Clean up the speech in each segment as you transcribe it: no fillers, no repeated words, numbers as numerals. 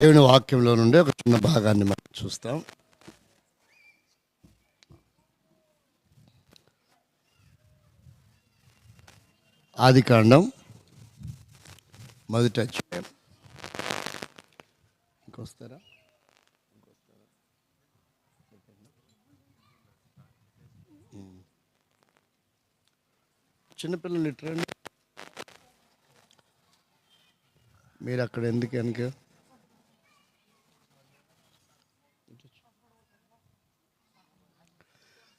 దేవుని వాక్యంలో నుండి ఒక చిన్న భాగాన్ని మనం చూస్తాం. ఆదికాండం మొదటి అధ్యాయం. ఇంకొస్తారా? చిన్నపిల్లలు ఇట్రండి. మీరు అక్కడ ఎందుకు వెనక?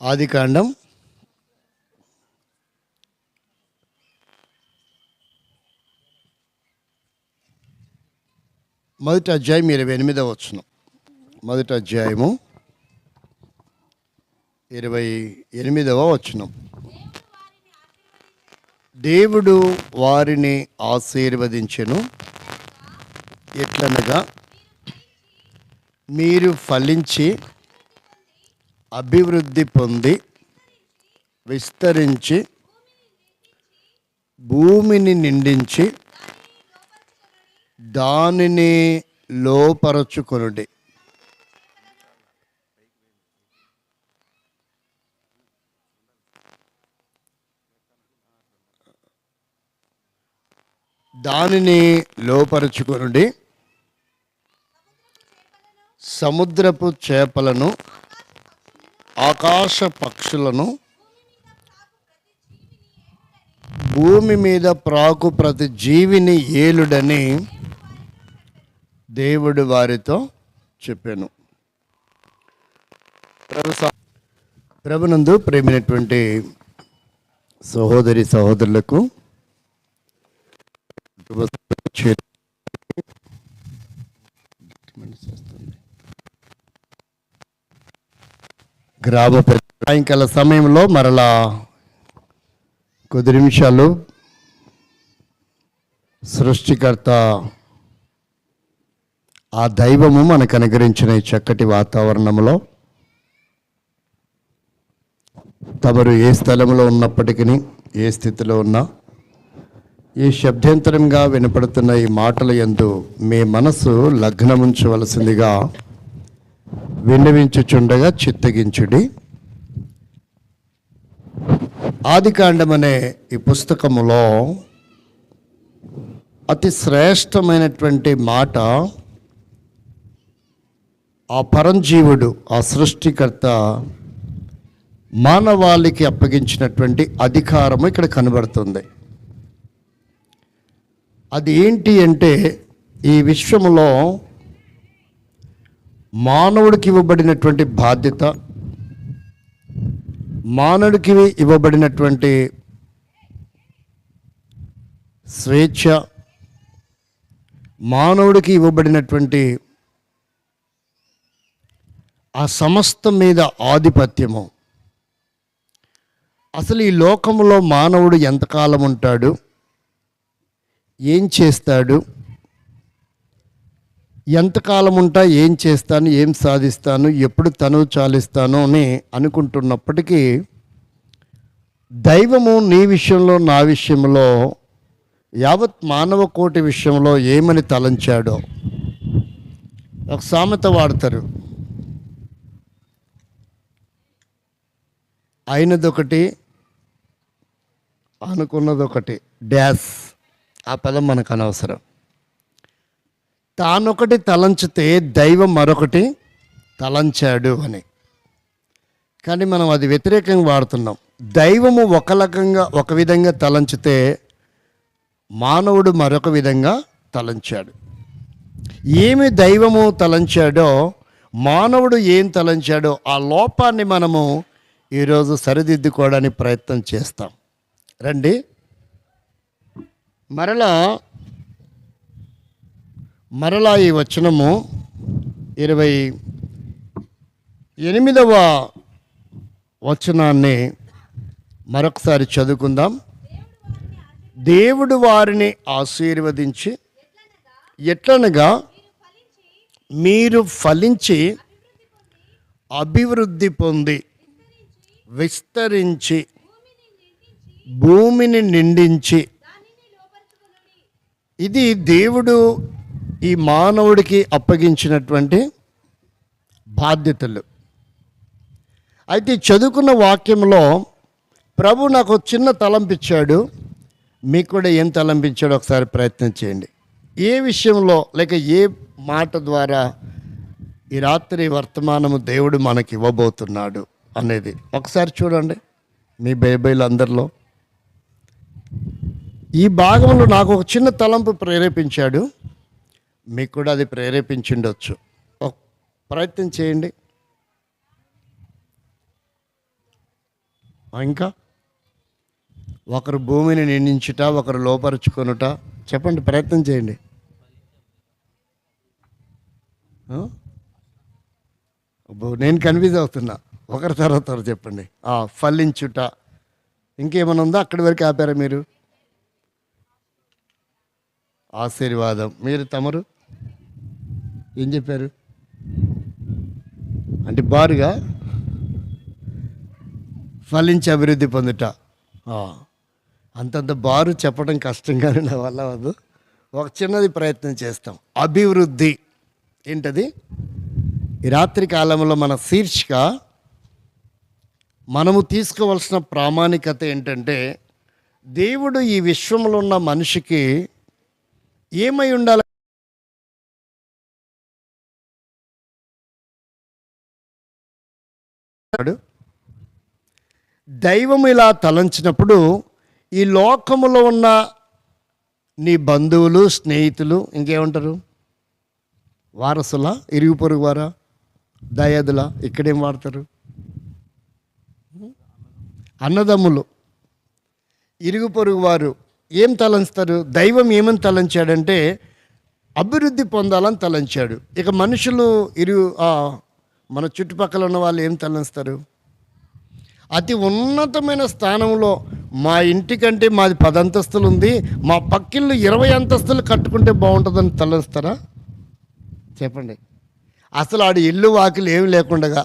ఆదికాండం మొదటి అధ్యాయం 28వ వచనం. మొదటి అధ్యాయము 28వ వచనం. దేవుడు వారిని ఆశీర్వదించెను, ఎట్లనగా మీరు ఫలించి అభివృద్ధి పొంది విస్తరించి భూమిని నిండించి దానిని లోపరచుకొనుడి. దానిని లోపరచుకొనుడి, సముద్రపు చేపలను, ఆకాశ పక్షులను, భూమి మీద ప్రాకు ప్రతి జీవిని ఏలుడని దేవుడు వారితో చెప్పాను. ప్రభునందు ప్రేమైనటువంటి సహోదరి సహోదరులకు గ్రామ సాయంకాల సమయంలో మరలా కొద్ది నిమిషాలు సృష్టికర్త ఆ దైవము మనకు అనుగ్రహించిన ఈ చక్కటి వాతావరణంలో తమరు ఏ స్థలంలో ఉన్నప్పటికీ, ఏ స్థితిలో ఉన్నా, ఈ శబ్దాంతరంగా వినపడుతున్న ఈ మాటల యందు మీ మనసు లగ్నముంచవలసిందిగా విన్నవించుచుండగా చిత్తగించుడి. ఆదికాండం అనే ఈ పుస్తకములో అతి శ్రేష్టమైనటువంటి మాట, ఆ పరంజీవుడు, ఆ సృష్టికర్త మానవాళికి అప్పగించినటువంటి అధికారము ఇక్కడ కనబడుతుంది. అది ఏంటి అంటే, ఈ విశ్వములో మానవుడికి ఇవ్వబడినటువంటి బాధ్యత, మానవుడికి ఇవ్వబడినటువంటి స్వేచ్ఛ, మానవుడికి ఇవ్వబడినటువంటి ఆ సమస్తం మీద ఆధిపత్యము. అసలు ఈ లోకంలో మానవుడు ఎంతకాలం ఉంటాడు, ఏం చేస్తాడు, ఎంతకాలం ఉంటా, ఏం చేస్తాను, ఏం సాధిస్తాను, ఎప్పుడు తనువు చాలిస్తాను అని అనుకుంటున్నప్పటికీ దైవము నీ విషయంలో, నా విషయంలో, యావత్ మానవ కోటి విషయంలో ఏమని తలంచాడో ఒక సామెత వాడతారు. అయినదొకటి, అనుకున్నదొకటి, డ్యాష్. ఆ పదం మనకు అనవసరం. తానొకటి తలంచితే దైవం మరొకటి తలంచాడు అని. కానీ మనం అది వ్యతిరేకంగా వాడుతున్నాం. దైవము ఒక విధంగా తలంచితే మానవుడు మరొక విధంగా తలంచాడు. ఏమి దైవము తలంచాడో, మానవుడు ఏం తలంచాడో, ఆ లోపాన్ని మనము ఈరోజు సరిదిద్దుకోవడానికి ప్రయత్నం చేస్తాం. రండి. మరలా ఈ వచనము 28వ వచనాన్ని మరొకసారి చదువుకుందాం. దేవుడు వారిని ఆశీర్వదించి, ఎట్లనగా మీరు ఫలించి అభివృద్ధి పొంది విస్తరించి భూమిని నిండించి. ఇది దేవుడు ఈ మానవుడికి అప్పగించినటువంటి బాధ్యతలు. అయితే చదువుకున్న వాక్యంలో ప్రభు నాకు ఒక చిన్న తలంపిచ్చాడు. మీకు కూడా ఏం తలంపించాడో ఒకసారి ప్రయత్నం చేయండి. ఏ విషయంలో లేక ఏ మాట ద్వారా ఈ రాత్రి వర్తమానము దేవుడు మనకి ఇవ్వబోతున్నాడు అనేది ఒకసారి చూడండి మీ బైబిల్ అందరిలో. ఈ భాగంలో నాకు ఒక చిన్న తలంపు ప్రేరేపించాడు. మీకు కూడా అది ప్రేరేపించిండొచ్చు. ఒక ప్రయత్నం చేయండి. ఇంకా ఒకరు భూమిని నిండించుట, ఒకరు లోపరుచుకొనుట. చెప్పండి, ప్రయత్నం చేయండి. నేను కన్ఫ్యూజ్ అవుతున్నా. ఒకరి తర్వాత ఒకరు చెప్పండి. ఫలించుట. ఇంకేమైనా ఉందా? అక్కడి వరకు ఆపారా మీరు? ఆశీర్వాదం. మీరు తమరు ఏం చెప్పారు? అంటే బారుగా ఫలించి అభివృద్ధి పొందుట. అంతంత బారు చెప్పడం కష్టంగానే నా వల్ల అవ్వదు. ఒక చిన్నది ప్రయత్నం చేస్తాం. అభివృద్ధి ఏంటది? ఈ రాత్రి కాలంలో మన శీర్షిక, మనము తీసుకోవాల్సిన ప్రామాణికత ఏంటంటే, దేవుడు ఈ విశ్వంలో ఉన్న మనిషికి ఏమై ఉండాలి? దైవం ఇలా తలంచినప్పుడు ఈ లోకములో ఉన్న నీ బంధువులు, స్నేహితులు ఇంకేమంటారు? వారసులా, ఇరుగు పొరుగు వారా, దయాదులా? ఇక్కడేం వాడతారు? అన్నదమ్ములు, ఇరుగు పొరుగు వారు ఏం తలంచుతారు? దైవం ఏమని తలంచాడంటే అభివృద్ధి పొందాలని తలంచాడు. ఇక మనుషులు మన చుట్టుపక్కల ఉన్న వాళ్ళు ఏం తలంస్తారు? అతి ఉన్నతమైన స్థానంలో, మా ఇంటికంటే మాది 10 అంతస్తులు ఉంది, మా పక్కిళ్ళు 20 అంతస్తులు కట్టుకుంటే బాగుంటుందని తలంస్తారా? చెప్పండి. అసలు ఆడి ఇల్లు వాకిలు ఏమి లేకుండగా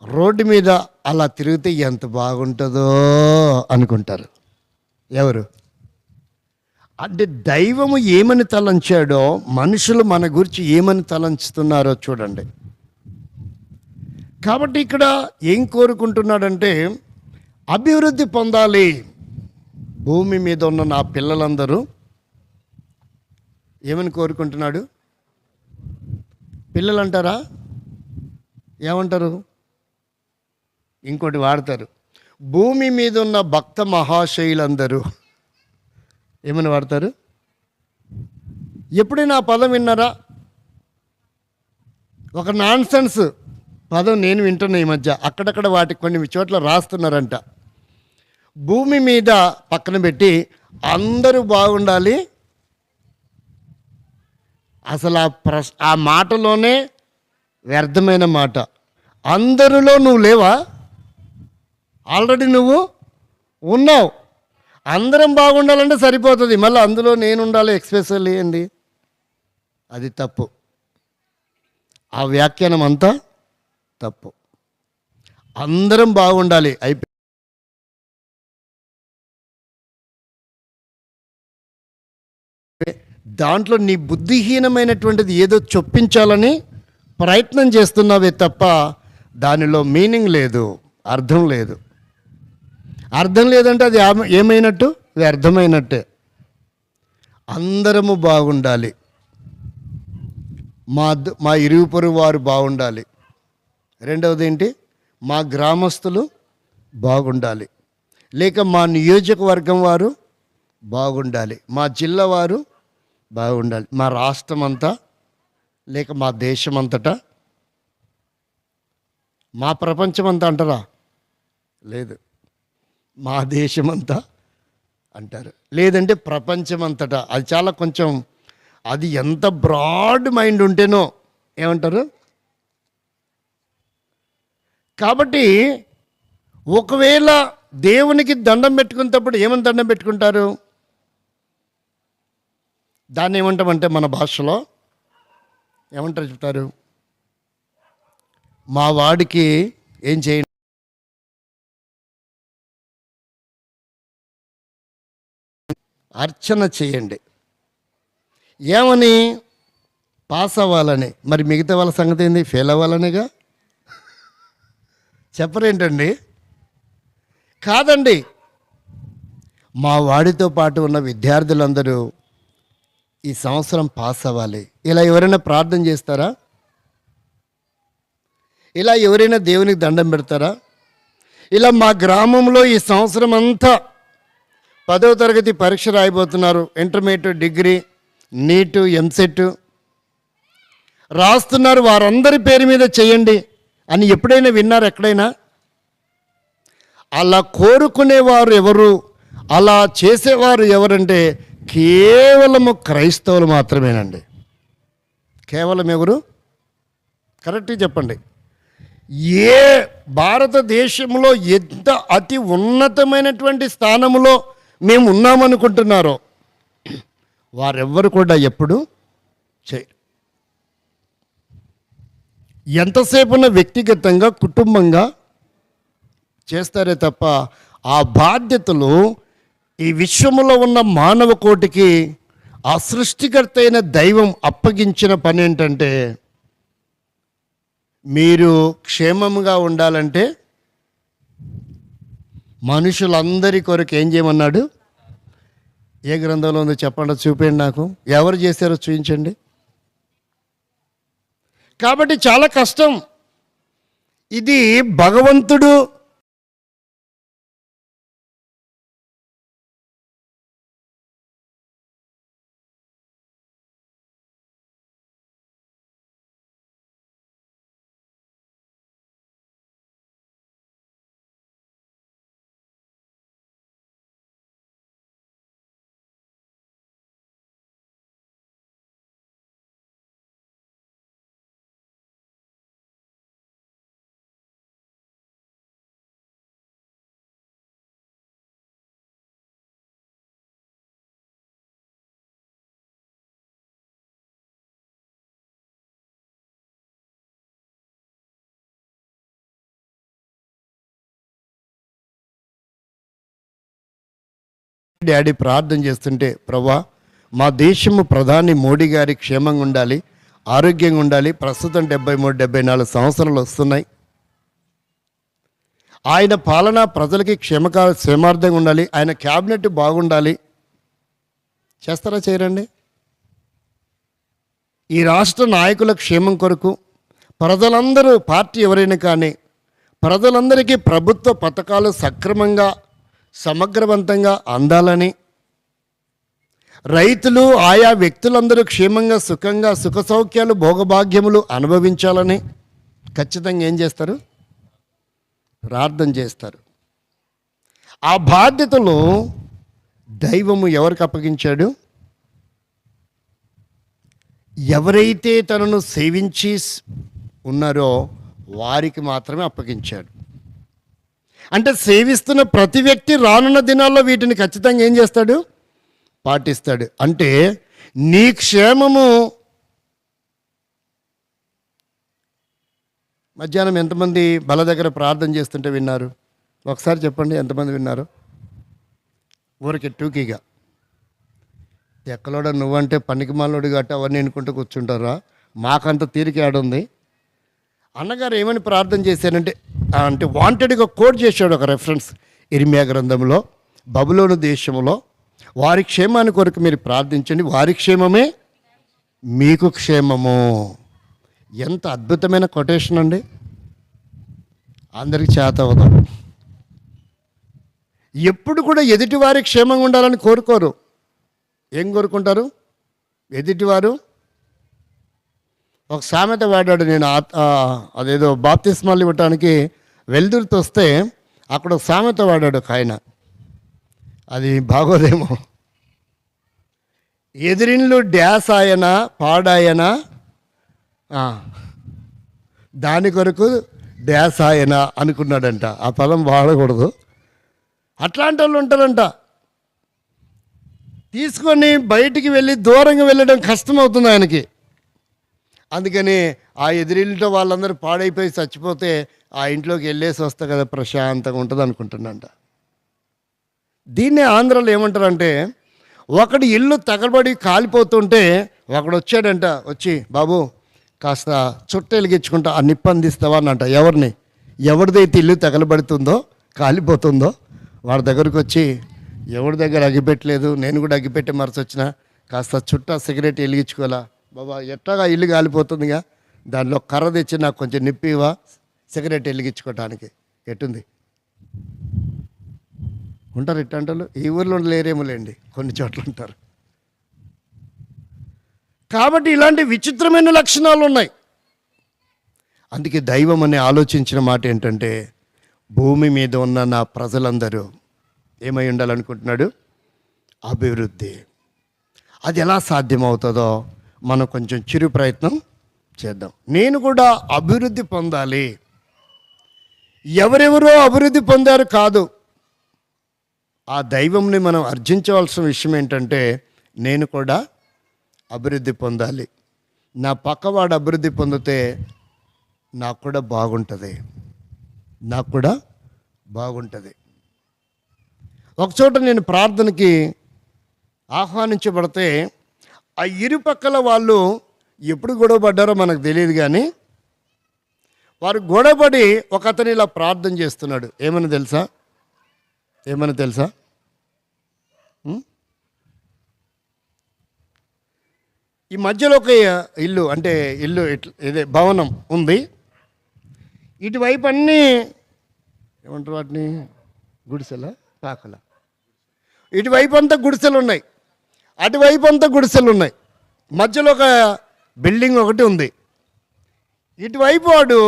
రోడ్డు మీద అలా తిరిగితే ఎంత బాగుంటుందో అనుకుంటారు. ఎవరు? అంటే దైవము ఏమని తలంచాడో మనుషులు మన గురించి ఏమని తలంచుతున్నారో చూడండి. కాబట్టి ఇక్కడ ఏం కోరుకుంటున్నాడంటే అభివృద్ధి పొందాలి. భూమి మీద ఉన్న నా పిల్లలందరూ ఏమని కోరుకుంటున్నాడు? పిల్లలు అంటారా? ఏమంటారు? ఇంకోటి వాడతారు. భూమి మీద ఉన్న భక్త మహాశయులందరూ ఏమని వాడతారు? ఎప్పుడైనా ఆ పదం విన్నారా? ఒక నాన్ సెన్స్ పదం నేను వింటున్నా ఈ మధ్య. అక్కడక్కడ వాటికి కొన్ని చోట్ల రాస్తున్నారంట. భూమి మీద పక్కన పెట్టి అందరూ బాగుండాలి. అసలు ఆ మాటలోనే వ్యర్థమైన మాట. అందరిలో నువ్వు లేవా? ఆల్రెడీ నువ్వు ఉన్నావు. అందరం బాగుండాలంటే సరిపోతుంది, మళ్ళీ అందులో నేను ఉండాలి ఎక్స్పెషల్లీ అండి. అది తప్పు. ఆ వ్యాఖ్యానం అంతా తప్పు. అందరం బాగుండాలి అయిపోయి దాంట్లో నీ బుద్ధిహీనమైనటువంటిది ఏదో చొప్పించాలని ప్రయత్నం చేస్తున్నావే తప్ప దానిలో మీనింగ్ లేదు, అర్థం లేదు. అర్థం లేదంటే అది ఏమైనట్టు? వ్యర్థమైనట్టే. అందరము బాగుండాలి. మా ఇరుగు పొరుగు వారు బాగుండాలి. రెండవది ఏంటి? మా గ్రామస్తులు బాగుండాలి, లేక మా నియోజకవర్గం వారు బాగుండాలి, మా జిల్లా వారు బాగుండాలి, మా రాష్ట్రం అంతా లేక మా దేశం అంతటా, మా ప్రపంచం అంతా అంటారా? లేదు, మా దేశం అంతా అంటారు. లేదంటే ప్రపంచం అంతటా. అది చాలా కొంచెం, అది ఎంత బ్రాడ్ మైండ్ ఉంటేనో ఏమంటారు? కాబట్టి ఒకవేళ దేవునికి దండం పెట్టుకునేటప్పుడు ఏమని దండం పెట్టుకుంటారు? దాన్ని ఏమంటామంటే మన భాషలో ఏమంటారు చెప్తారు? మా వాడికి ఏం చేయండి, అర్చన చేయండి. ఏమని? పాస్ అవ్వాలని. మరి మిగతా వాళ్ళ సంగతి ఏంది? ఫెయిల్ అవ్వాలనేగా. చెప్పరేంటండి? కాదండి. మా వాడితో పాటు ఉన్న విద్యార్థులందరూ ఈ సంవత్సరం పాస్ అవ్వాలి. ఇలా ఎవరైనా ప్రార్థన చేస్తారా? ఇలా ఎవరైనా దేవునికి దండం పెడతారా? ఇలా మా గ్రామంలో ఈ సంవత్సరం అంతా 10వ తరగతి పరీక్ష రాయబోతున్నారు. ఇంటర్మీడియట్, డిగ్రీ, నీటు, ఎంసెట్ రాస్తున్నారు. వారందరి పేరు మీద చేయండి అని ఎప్పుడైనా విన్నారు? ఎక్కడైనా? అలా కోరుకునేవారు ఎవరు, అలా చేసేవారు ఎవరంటే కేవలము క్రైస్తవులు మాత్రమేనండి. కేవలం ఎవరు? కరెక్ట్గా చెప్పండి. ఏ భారతదేశంలో ఎంత అతి ఉన్నతమైనటువంటి స్థానంలో మేము ఉన్నామనుకుంటున్నారో వారెవ్వరు కూడా ఎప్పుడు చేయరు. ఎంతసేపున వ్యక్తిగతంగా, కుటుంబంగా చేస్తారే తప్ప ఆ బాధ్యతలు ఈ విశ్వములో ఉన్న మానవ కోటికి ఆ సృష్టికర్త అయిన దైవం అప్పగించిన పని ఏంటంటే, మీరు క్షేమంగా ఉండాలంటే మనుషులందరి కొరకు ఏం చేయమన్నాడు? ఏ గ్రంథంలో ఉందో చెప్పండి, చూపండి నాకు. ఎవరు చేశారో చూపించండి. కాబట్టి చాలా కష్టం. ఇది భగవంతుడు డాడీ ప్రార్థన చేస్తుంటే, ప్రభా మా దేశము ప్రధాని మోడీ గారి క్షేమంగా ఉండాలి, ఆరోగ్యంగా ఉండాలి. ప్రస్తుతం 73-74 సంవత్సరాలు వస్తున్నాయి. ఆయన పాలన ప్రజలకి క్షేమార్థంగా ఉండాలి. ఆయన క్యాబినెట్ బాగుండాలి. చేస్తారా? చేయరండి? ఈ రాష్ట్ర నాయకుల క్షేమం కొరకు ప్రజలందరూ, పార్టీ ఎవరైనా కానీ, ప్రజలందరికీ ప్రభుత్వ పథకాలు సక్రమంగా సమగ్రవంతంగా అందాలని, రైతులు, ఆయా వ్యక్తులందరూ క్షేమంగా, సుఖంగా, సుఖ సౌఖ్యాలు, భోగభాగ్యములు అనుభవించాలని ఖచ్చితంగా ఏం చేస్తారు? ప్రార్థన చేస్తారు. ఆ బాధ్యతలు దైవము ఎవరికి అప్పగించాడు? ఎవరైతే తనను సేవించి ఉన్నారో వారికి మాత్రమే అప్పగించాడు. అంటే సేవిస్తున్న ప్రతి వ్యక్తి రానున్న దినాల్లో వీటిని ఖచ్చితంగా ఏం చేస్తాడు? పాటిస్తాడు. అంటే నీ క్షేమము. మధ్యాహ్నం ఎంతమంది బల దగ్గర ప్రార్థన చేస్తుంటే విన్నారు? ఒకసారి చెప్పండి, ఎంతమంది విన్నారు? ఊరికి టూకీగా. ఎక్కలోడ నువ్వంటే పనికిమాలోడు గట్ట అవన్నీ ఎన్నుకుంటూ కూర్చుంటారా? మాకంత తీరిక ఆడుంది. అన్నగారు ఏమని ప్రార్థన చేశారంటే, అంటే వాంటెడ్గా కోట్ చేశాడు ఒక రెఫరెన్స్. ఇర్మియా గ్రంథంలో, బబులోను దేశంలో వారి క్షేమాన్ని కొరకు మీరు ప్రార్థించండి, వారి క్షేమమే మీకు క్షేమము. ఎంత అద్భుతమైన కొటేషన్ అండి! అందరికీ చేత అవుతాం. ఎప్పుడు కూడా ఎదుటివారి క్షేమంగా ఉండాలని కోరుకోరు. ఏం కోరుకుంటారు? ఎదుటివారు. ఒక సామెత వాడాడు. నేను అదేదో బాప్తిస్మాలు ఇవ్వటానికి వెల్దుర్తి వస్తే అక్కడ ఒక సామెత వాడాడు ఒక ఆయన. అది బాగోదేమో. ఎదిరిన్లు డ్యాస్ ఆయన పాడాయన, దాని కొరకు డ్యాస్ ఆయన అనుకున్నాడంట. ఆ పదం వాడకూడదు. అట్లాంటి వాళ్ళు ఉంటారంట. తీసుకొని బయటికి వెళ్ళి దూరంగా వెళ్ళడం కష్టమవుతుంది ఆయనకి. అందుకని ఆ ఎదిరింట్లో వాళ్ళందరూ పాడైపోయి చచ్చిపోతే ఆ ఇంట్లోకి వెళ్ళేసి వస్తా కదా, ప్రశాంతంగా ఉంటుంది అనుకుంటున్నాంట. దీన్నే ఆంధ్రాలో ఏమంటారంటే ఒకడు ఇల్లు తగలబడి కాలిపోతుంటే ఒకడు వచ్చాడంట, వచ్చి బాబు కాస్త చుట్ట వెలిగించుకుంటా ఆ నిప్పు అందిస్తావా అనంట. ఎవరిని? ఎవరిదైతే ఇల్లు తగలబడుతుందో కాలిపోతుందో వాడి దగ్గరకు వచ్చి, ఎవరి దగ్గర అగ్గిపెట్టలేదు, నేను కూడా అగ్గిపెట్టే మరచి వచ్చిన, కాస్త చుట్ట సిగరెట్ వెలిగించుకోవాలా బాబా, ఎట్లాగా ఇల్లు కాలిపోతుందిగా, దానిలో కర్ర తెచ్చి నాకు కొంచెం నిప్పివా సిగరెట్ వెలిగించుకోవటానికి. ఎట్టుంది? ఉంటారు ఇట్టంటలు? ఈ ఊర్లో లేరేమోలేండి, కొన్ని చోట్ల ఉంటారు. కాబట్టి ఇలాంటి విచిత్రమైన లక్షణాలు ఉన్నాయి. అందుకే దైవం అనే ఆలోచించిన మాట ఏంటంటే, భూమి మీద ఉన్న నా ప్రజలందరూ ఏమై ఉండాలనుకుంటున్నాడు? అభివృద్ధి. అది ఎలా సాధ్యమవుతుందో మనం కొంచెం చిరు ప్రయత్నం చేద్దాం. నేను కూడా అభివృద్ధి పొందాలి. ఎవరెవరో అభివృద్ధి పొందారు కాదు, ఆ దైవంని మనం అర్జించవలసిన విషయం ఏంటంటే, నేను కూడా అభివృద్ధి పొందాలి. నా పక్కవాడు అభివృద్ధి పొందితే నాకు కూడా బాగుంటుంది, నాకు కూడా బాగుంటుంది. ఒకచోట నేను ప్రార్థనకి ఆహ్వానించబడితే ఆ ఇరుపక్కల వాళ్ళు ఎప్పుడు గొడవ పడ్డారో మనకు తెలియదు, కానీ వారు గొడవపడి ఒక అతను ఇలా ప్రార్థన చేస్తున్నాడు. ఏమని తెలుసా? ఈ మధ్యలో ఒక ఇల్లు, అంటే ఇల్లు ఇదే భవనం ఉంది. ఇటువైపు అన్నీ ఏమంటారు వాటిని, గుడిసెల పాకల, ఇటువైపు అంతా గుడిసెలు ఉన్నాయి, అటువైపు అంతా గుడిసెలు ఉన్నాయి. మధ్యలో ఒక బిల్డింగ్ ఒకటి ఉంది. ఇటువైపు వాడు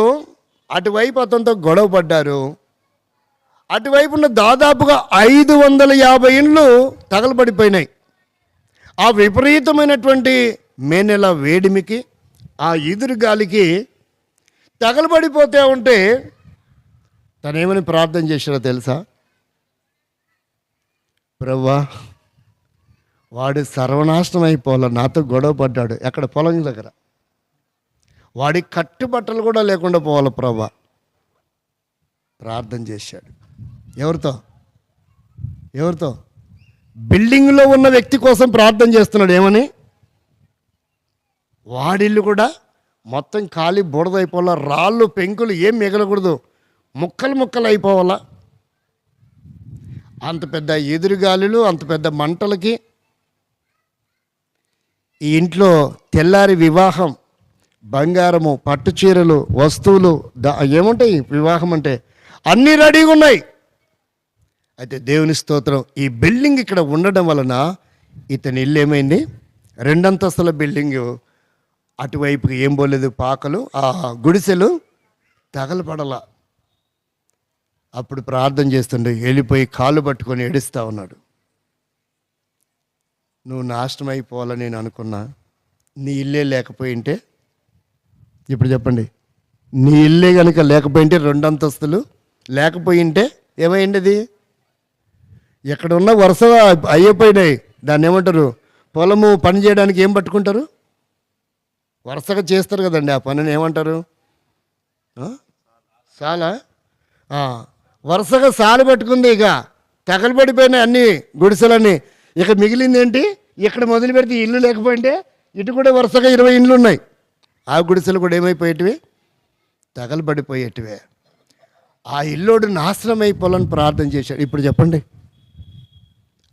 అటువైపు అతనితో గొడవ పడ్డారు. అటువైపు ఉన్న దాదాపుగా 550 ఇండ్లు తగలబడిపోయినాయి. ఆ విపరీతమైనటువంటి మే నెల వేడిమికి, ఆ ఎదురు గాలికి తగలబడిపోతే ఉంటే తనేమని ప్రార్థన చేశారో తెలుసా? ప్రభువా, వాడు సర్వనాశనం అయిపోవాలి, నాతో గొడవ పడ్డాడు, ఎక్కడ పొలం దగ్గర, వాడి కట్టుబట్టలు కూడా లేకుండా పోవాలి ప్రభువా. ప్రార్థన చేశాడు. ఎవరితో? బిల్డింగ్లో ఉన్న వ్యక్తి కోసం ప్రార్థన చేస్తున్నాడు. ఏమని? వాడిల్లు కూడా మొత్తం ఖాళీ బుడదైపోవాలా, రాళ్ళు పెంకులు ఏం మిగలకూడదు, ముక్కలు అయిపోవాలా. అంత పెద్ద ఎదురుగాలులు, అంత పెద్ద మంటలకి ఈ ఇంట్లో తెల్లారి వివాహం, బంగారము, పట్టు చీరలు, వస్తువులు ఏముంటాయి వివాహం అంటే, అన్నీ రెడీగా ఉన్నాయి. అయితే దేవుని స్తోత్రం, ఈ బిల్డింగ్ ఇక్కడ ఉండడం వలన ఇతని ఇల్లు ఏమైంది? 2 అంతస్తుల బిల్డింగు, అటువైపుకి ఏం పోలేదు, పాకలు, ఆ గుడిసెలు తగలపడల. అప్పుడు ప్రార్థన చేస్తుండే, వెళ్ళిపోయి కాళ్ళు పట్టుకొని ఏడుస్తూ ఉన్నాడు. నువ్వు నాశనం అయిపోవాలని నేను అనుకున్నా, నీ ఇల్లే లేకపోయింటే, ఇప్పుడు చెప్పండి, నీ ఇల్లే కనుక లేకపోయింటే, 2 అంతస్తులు లేకపోయింటే ఏమైంది? అది ఎక్కడ ఉన్న వరుసగా అయిపోయినాయి. దాన్ని ఏమంటారు? పొలము పని చేయడానికి ఏం పట్టుకుంటారు? వరుసగా చేస్తారు కదండి, ఆ పనిని ఏమంటారు? సాలా. వరుసగా సాలు పట్టుకుంది. ఇక తగలబడిపోయినాయి అన్ని గుడిసెలన్నీ. ఇక మిగిలింది ఏంటి? ఇక్కడ మొదలు పెడితే ఇల్లు లేకపోయింటే ఇటు కూడా వరుసగా 20 ఇండ్లు ఉన్నాయి. ఆ గుడిసెలు కూడా ఏమైపోయేటివి? తగలబడిపోయేటివే. ఆ ఇల్లోడు నాశనం అయిపోవాలని ప్రార్థన చేశాడు. ఇప్పుడు చెప్పండి,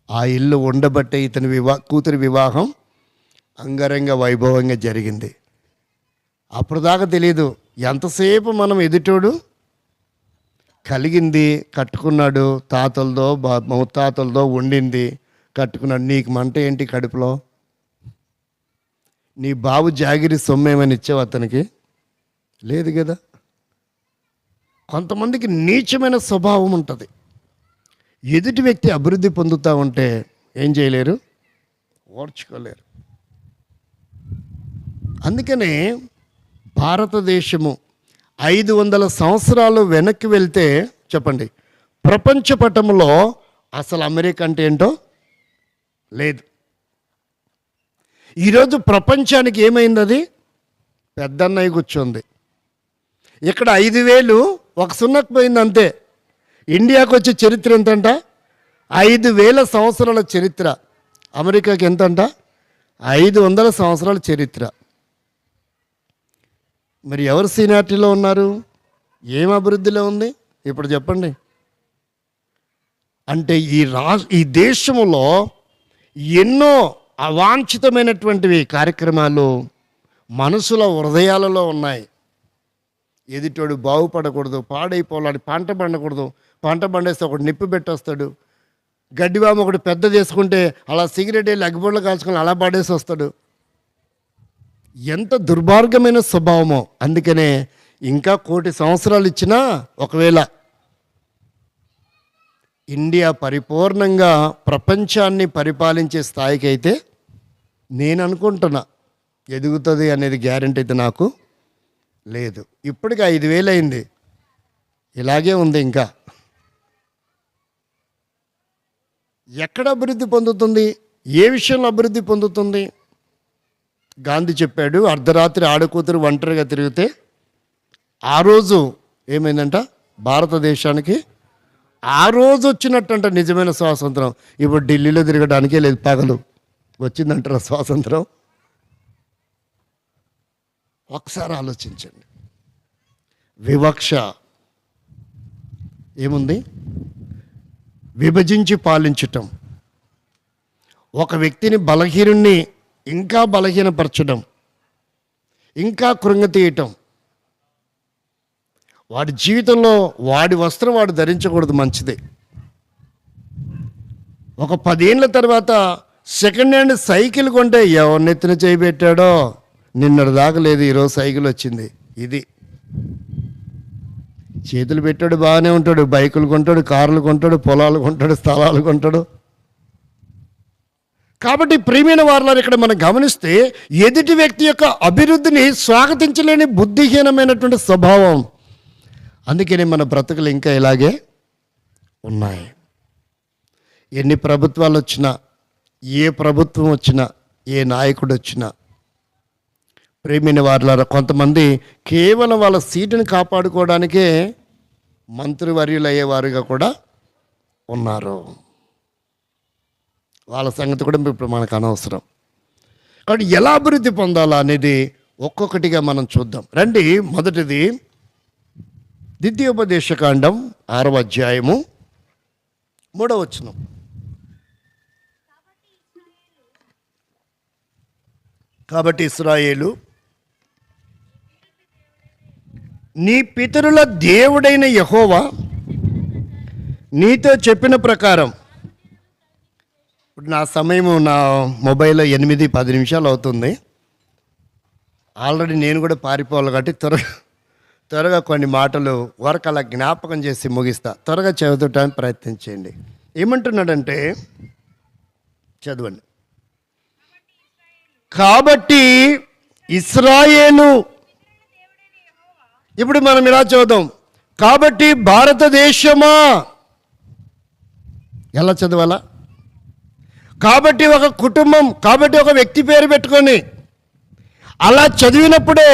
ఆ ఇల్లు ఉండబట్టే ఇతని కూతురి వివాహం అంగరంగ వైభవంగా జరిగింది. అప్పుడు దాకా తెలియదు, ఎంతసేపు మనం ఎదుటోడు కలిగింది కట్టుకున్నాడు, తాతలదో ముత్తాతలదో వండింది కట్టుకున్నాడు. నీకు మంట ఏంటి కడుపులో? నీ బాబు జాగిరి సొమ్మేమని ఇచ్చావు అతనికి? లేదు కదా. కొంతమందికి నీచమైన స్వభావం ఉంటుంది. ఎదుటి వ్యక్తి అభివృద్ధి పొందుతూ ఉంటే ఏం చేయలేరు? ఓర్చుకోలేరు. అందుకనే భారతదేశము 500 సంవత్సరాలు వెనక్కి వెళ్తే చెప్పండి, ప్రపంచ పటంలో అసలు అమెరికా అంటే ఏంటో లేదు. ఈరోజు ప్రపంచానికి ఏమైంది? అది పెద్దన్నయ్య కూర్చోంది. ఇక్కడ 5,000 ఒక సున్నకు పోయింది అంతే. ఇండియాకు వచ్చే చరిత్ర ఎంతంట? 5,000 సంవత్సరాల చరిత్ర. అమెరికాకి ఎంత అంట? 500 సంవత్సరాల చరిత్ర. మరి ఎవరు సీనియారిటీలో ఉన్నారు? ఏం అభివృద్ధిలో ఉంది ఇప్పుడు చెప్పండి. అంటే ఈ దేశంలో ఎన్నో అవాంఛితమైనటువంటివి కార్యక్రమాలు మనసుల హృదయాలలో ఉన్నాయి. ఎదుటోడు బాగుపడకూడదు, పాడైపోవాలని, పంట పండకూడదు, పంట పండేస్తే ఒకటి నిప్పు పెట్టేస్తాడు, గడ్డివాము ఒకటి పెద్ద చేసుకుంటే అలా సిగరెట్ వెళ్ళి అగ్గిబొడ్లు కాల్చుకొని అలా పడేసి వస్తాడు. ఎంత దుర్మార్గమైన స్వభావమో. అందుకనే ఇంకా 1,000,000 సంవత్సరాలు ఇచ్చినా, ఒకవేళ ఇండియా పరిపూర్ణంగా ప్రపంచాన్ని పరిపాలించే స్థాయికి అయితే నేను అనుకుంటున్నా ఎదుగుతుంది అనేది గ్యారెంటీ అయితే నాకు లేదు. ఇప్పటికి 5,000 అయింది, ఇలాగే ఉంది. ఇంకా ఎక్కడ అభివృద్ధి పొందుతుంది? ఏ విషయంలో అభివృద్ధి పొందుతుంది? గాంధీ చెప్పాడు, అర్ధరాత్రి ఆడకూతురు ఒంటరిగా తిరిగితే ఆ రోజు ఏమైందంట భారతదేశానికి, ఆ రోజు వచ్చినట్టంట నిజమైన స్వాతంత్రం. ఇప్పుడు ఢిల్లీలో తిరగడానికే లేదు, పగలు వచ్చిందంటారా స్వాతంత్రం? ఒకసారి ఆలోచించండి. వివక్ష ఏముంది? విభజించి పాలించటం, ఒక వ్యక్తిని బలహీనుణ్ణి ఇంకా బలహీనపరచడం, ఇంకా కృంగతీయటం. వాడి జీవితంలో వాడి వస్త్రం వాడు ధరించకూడదు, మంచిదే. ఒక 10 ఏళ్ళ తర్వాత సెకండ్ హ్యాండ్ సైకిల్ కొంటే ఎవరినెత్తిన చేయబెట్టాడో, నిన్నటి దాకా లేదు, ఈరోజు సైకిల్ వచ్చింది. ఇది చేతులు పెట్టాడు, బాగానే ఉంటాడు, బైకులు కొంటాడు, కార్లు కొంటాడు, పొలాలు కొంటాడు, స్థలాలు కొంటాడు. కాబట్టి ప్రియమైన వారలారా, ఇక్కడ మనం గమనిస్తే ఎదుటి వ్యక్తి యొక్క అభివృద్ధిని స్వాగతించలేని బుద్ధిహీనమైనటువంటి స్వభావం. అందుకనే మన బ్రతుకులు ఇంకా ఇలాగే ఉన్నాయి. ఎన్ని ప్రభుత్వాలు వచ్చినా, ఏ ప్రభుత్వం వచ్చినా, ఏ నాయకుడు వచ్చినా, ప్రేమైన వారలారా, కొంతమంది కేవలం వాళ్ళ సీటుని కాపాడుకోవడానికే మంత్రివర్యులు అయ్యేవారుగా కూడా ఉన్నారు. వాళ్ళ సంగతి కూడా ఇప్పుడు మనకు అనవసరం. కాబట్టి ఎలా అభివృద్ధి పొందాలా అనేది ఒక్కొక్కటిగా మనం చూద్దాం. రండి. మొదటిది ద్వితీయోపదేశకాండం 6వ అధ్యాయము 3వ వచనం. కాబట్టి ఇశ్రాయేలు, నీ పితరుల దేవుడైన యెహోవా నీతో చెప్పిన ప్రకారం. ఇప్పుడు నా సమయం నా మొబైల్లో 8-10 నిమిషాలు అవుతుంది. ఆల్రెడీ నేను కూడా పారిపోవాలి కాబట్టి త్వరగా కొన్ని మాటలు వరకు అలా జ్ఞాపకం చేసి ముగిస్తా. త్వరగా చదువుతానికి ప్రయత్నం చేయండి. ఏమంటున్నాడంటే, చదవండి. కాబట్టి ఇశ్రాయేలు, ఇప్పుడు మనం ఇలా చదువుదాం. కాబట్టి భారతదేశమా, ఎలా చదవాలా? కాబట్టి ఒక కుటుంబం, కాబట్టి ఒక వ్యక్తి పేరు పెట్టుకొని అలా చదివినప్పుడే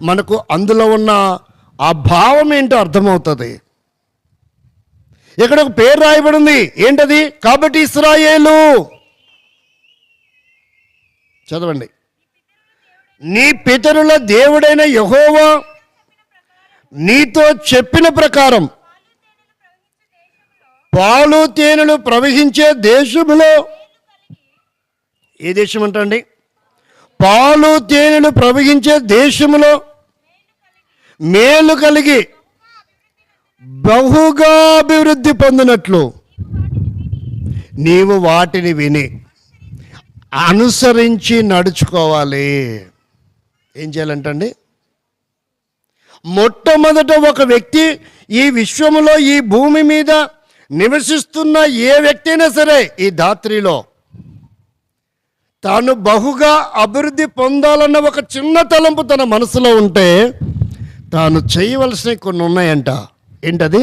మనకు అందులో ఉన్న ఆ భావం ఏంటో అర్థమవుతుంది. ఇక్కడ ఒక పేరు రాయబడింది, ఏంటది? కాబట్టి ఇశ్రాయేలు. చదవండి. నీ పితరుల దేవుడైన యెహోవా నీతో చెప్పిన ప్రకారం పాలు తేనెలు ప్రవహించే దేశములో, ఏ దేశం అంటండి? పాలు తేనెలు ప్రవహించే దేశములో మేలు కలిగి బహుగా అభివృద్ధి పొందినట్లు నీవు వాటిని విని అనుసరించి నడుచుకోవాలి. ఏం చేయాలంటండి? మొట్టమొదట ఒక వ్యక్తి ఈ విశ్వములో, ఈ భూమి మీద నివసిస్తున్న ఏ వ్యక్తి అయినా సరే ఈ ధాత్రిలో తాను బహుగా అభివృద్ధి పొందాలన్న ఒక చిన్న తలంపు తన మనసులో ఉంటే తాను చేయవలసినవి కొన్ని ఉన్నాయంట. ఏంటది?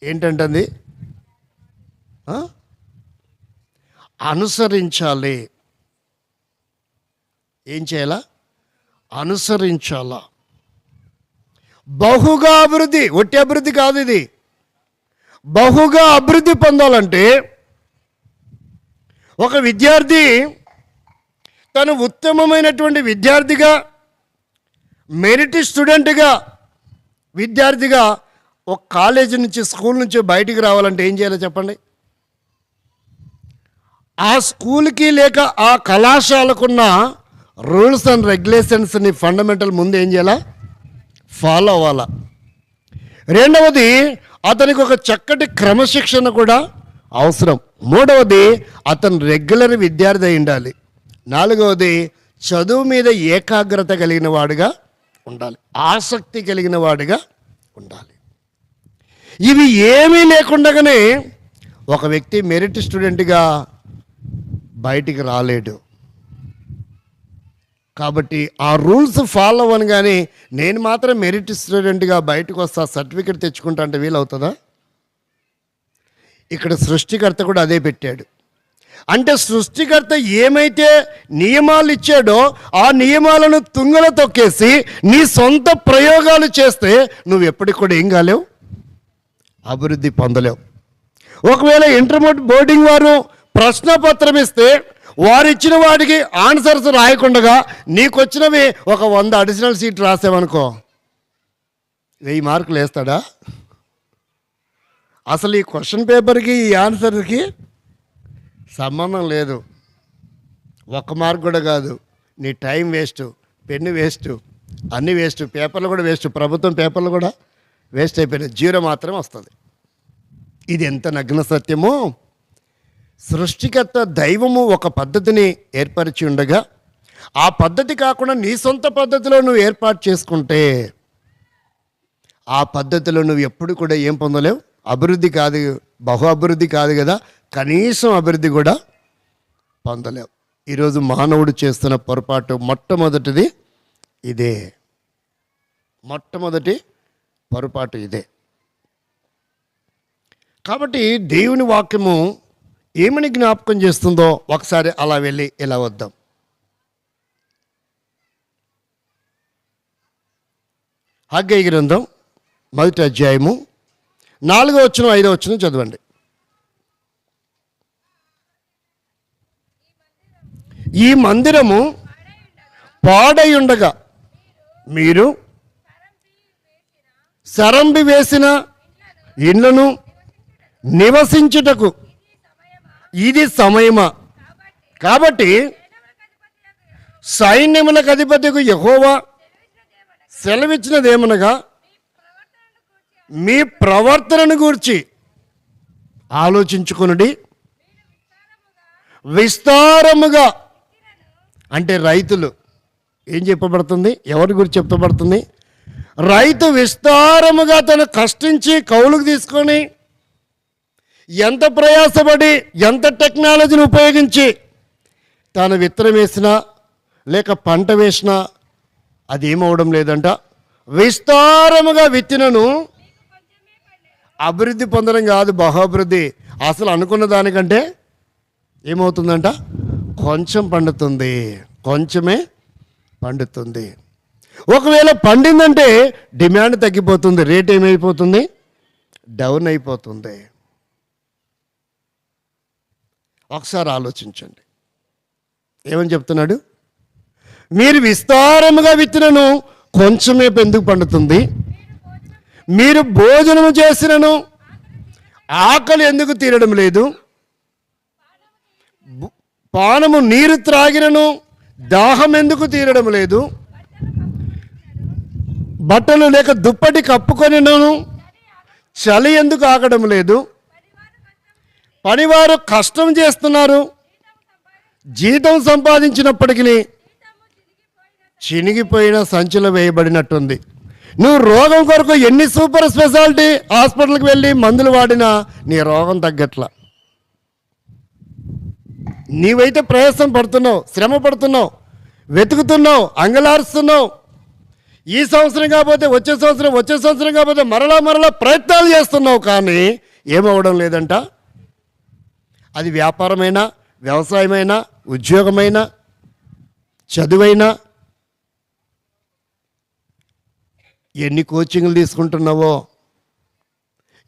ఏంటంటది? అనుసరించాలి. ఏం చేయాలా? అనుసరించాలా. బహుగా అభివృద్ధి, ఒట్టి అభివృద్ధి కాదు ఇది. బహుగా అభివృద్ధి పొందాలంటే ఒక విద్యార్థి తను ఉత్తమమైనటువంటి విద్యార్థిగా, మెరిట్ స్టూడెంట్గా, విద్యార్థిగా ఒక కాలేజీ నుంచి, స్కూల్ నుంచి బయటికి రావాలంటే ఏం చేయాలో చెప్పండి? ఆ స్కూల్కి లేక ఆ కళాశాలకున్న రూల్స్ అండ్ రెగ్యులేషన్స్ని ఫండమెంటల్ ముందు ఏం చేయాలా? ఫాలో అవ్వాలా. రెండవది, అతనికి ఒక చక్కటి క్రమశిక్షణ కూడా అవసరం. మూడవది, అతను రెగ్యులర్ విద్యార్థి అయి ఉండాలి. నాలుగవది, చదువు మీద ఏకాగ్రత కలిగిన వాడుగా ఉండాలి, ఆసక్తి కలిగిన వాడిగా ఉండాలి. ఇవి ఏమీ లేకుండానే ఒక వ్యక్తి మెరిట్ స్టూడెంట్గా బయటికి రాలేడు. కాబట్టి ఆ రూల్స్ ఫాలో అవ్వను, కానీ నేను మాత్రం మెరిట్ స్టూడెంట్గా బయటకు వస్తా, సర్టిఫికెట్ తెచ్చుకుంటా అంటే వీలవుతుందా? ఇక్కడ సృష్టికర్త కూడా అదే పెట్టాడు. అంటే సృష్టికర్త ఏమైతే నియమాలు ఇచ్చాడో ఆ నియమాలను తుంగల తొక్కేసి నీ సొంత ప్రయోగాలు చేస్తే నువ్వు ఎప్పటికి కూడా ఏం కాలేవు, అభివృద్ధి పొందలేవు. ఒకవేళ ఇంటర్మీడియట్ బోర్డింగ్ వారు ప్రశ్నపత్రం ఇస్తే వారు ఇచ్చిన వాటికి ఆన్సర్స్ రాయకుండా నీకు వచ్చినవి ఒక 100 అడిషనల్ సీట్ రాసావనుకో, 1000 మార్కులు వేస్తాడా? అసలు ఈ క్వశ్చన్ పేపర్కి ఈ ఆన్సర్కి సంబంధం లేదు. 1 మార్క్ కూడా కాదు. నీ టైం వేస్ట్, పెన్ను వేస్ట్, అన్నీ వేస్ట్, పేపర్లు కూడా వేస్ట్, ప్రభుత్వం పేపర్లు కూడా వేస్ట్ అయిపోయినాయి, 0 మాత్రం వస్తుంది. ఇది ఎంత నగ్న సత్యమో! సృష్టికర్త దైవము ఒక పద్ధతిని ఏర్పరిచి ఉండగా ఆ పద్ధతి కాకుండా నీ సొంత పద్ధతిలో నువ్వు ఏర్పాటు చేసుకుంటే ఆ పద్ధతిలో నువ్వు ఎప్పుడు కూడా ఏం పొందలేవు, అభివృద్ధి కాదు, బహు అభివృద్ధి కాదు కదా, కనీసం అభివృద్ధి కూడా పొందలేవు. ఈరోజు మానవుడు చేస్తున్న పొరపాటు మొట్టమొదటిది ఇదే. మొట్టమొదటి పొరపాటు ఇదే. కాబట్టి దేవుని వాక్యము ఏమని జ్ఞాపకం చేస్తుందో ఒకసారి అలా వెళ్ళి ఇలా వద్దాం. హగ్గయి గ్రంథం 1వ అధ్యాయము 4వ వచనం 5వ వచనం చదవండి. ఈ మందిరము పాడయుండగా మీరు సరంబి వేసిన ఇండ్లను నివసించుటకు ఇది సమయమా? కాబట్టి సైన్యములకు అధిపతికి యెహోవా సెలవిచ్చినదేమనగా మీ ప్రవర్తనను గూర్చి ఆలోచించుకొనుడి. విస్తారముగా అంటే రైతులు ఏం చెప్పబడుతుంది? ఎవరి గురించి చెప్పబడుతుంది? రైతు విస్తారముగా తను కష్టించి కౌలుకు తీసుకొని ఎంత ప్రయాసపడి ఎంత టెక్నాలజీని ఉపయోగించి తాను విత్తనం వేసినా లేక పంట వేసినా అది ఏమవడం లేదంట. విస్తారముగా విత్తినను అభివృద్ధి పొందడం కాదు, బహుఅభివృద్ధి. అసలు అనుకున్న దానికంటే ఏమవుతుందంట? కొంచెం పండుతుంది, కొంచెమే పండుతుంది. ఒకవేళ పండిందంటే డిమాండ్ తగ్గిపోతుంది, రేట్ ఏమైపోతుంది? డౌన్ అయిపోతుంది. ఒకసారి ఆలోచించండి. ఏమని చెప్తున్నాడు? మీరు విస్తారముగా విత్తినను కొంచెమే ఎందుకు పండుతుంది? మీరు భోజనము చేసినను ఆకలి ఎందుకు తీరడం లేదు? పానము నీరు త్రాగినను దాహం ఎందుకు తీరడం లేదు? బట్టలు లేక దుప్పటి కప్పుకొనినను చలి ఎందుకు ఆగడం లేదు? పనివారు కష్టం చేస్తున్నారు, జీతం సంపాదించినప్పటికీ చినిగిపోయిన సంచులు వేయబడినట్టుంది. నువ్వు రోగం కొరకు ఎన్ని సూపర్ స్పెషాలిటీ హాస్పిటల్కి వెళ్ళి మందులు వాడినా నీ రోగం తగ్గట్లా. నీవైతే ప్రయాసం పడుతున్నావు, శ్రమ పడుతున్నావు, వెతుకుతున్నావు, అంగలారుస్తున్నావు. ఈ సంవత్సరం కాకపోతే వచ్చే సంవత్సరం, వచ్చే సంవత్సరం కాకపోతే మరలా ప్రయత్నాలు చేస్తున్నావు, కానీ ఏమవడం లేదంట. అది వ్యాపారమైనా, వ్యవసాయమైనా, ఉద్యోగమైనా, చదువైనా, ఎన్ని కోచింగ్లు తీసుకుంటున్నావో,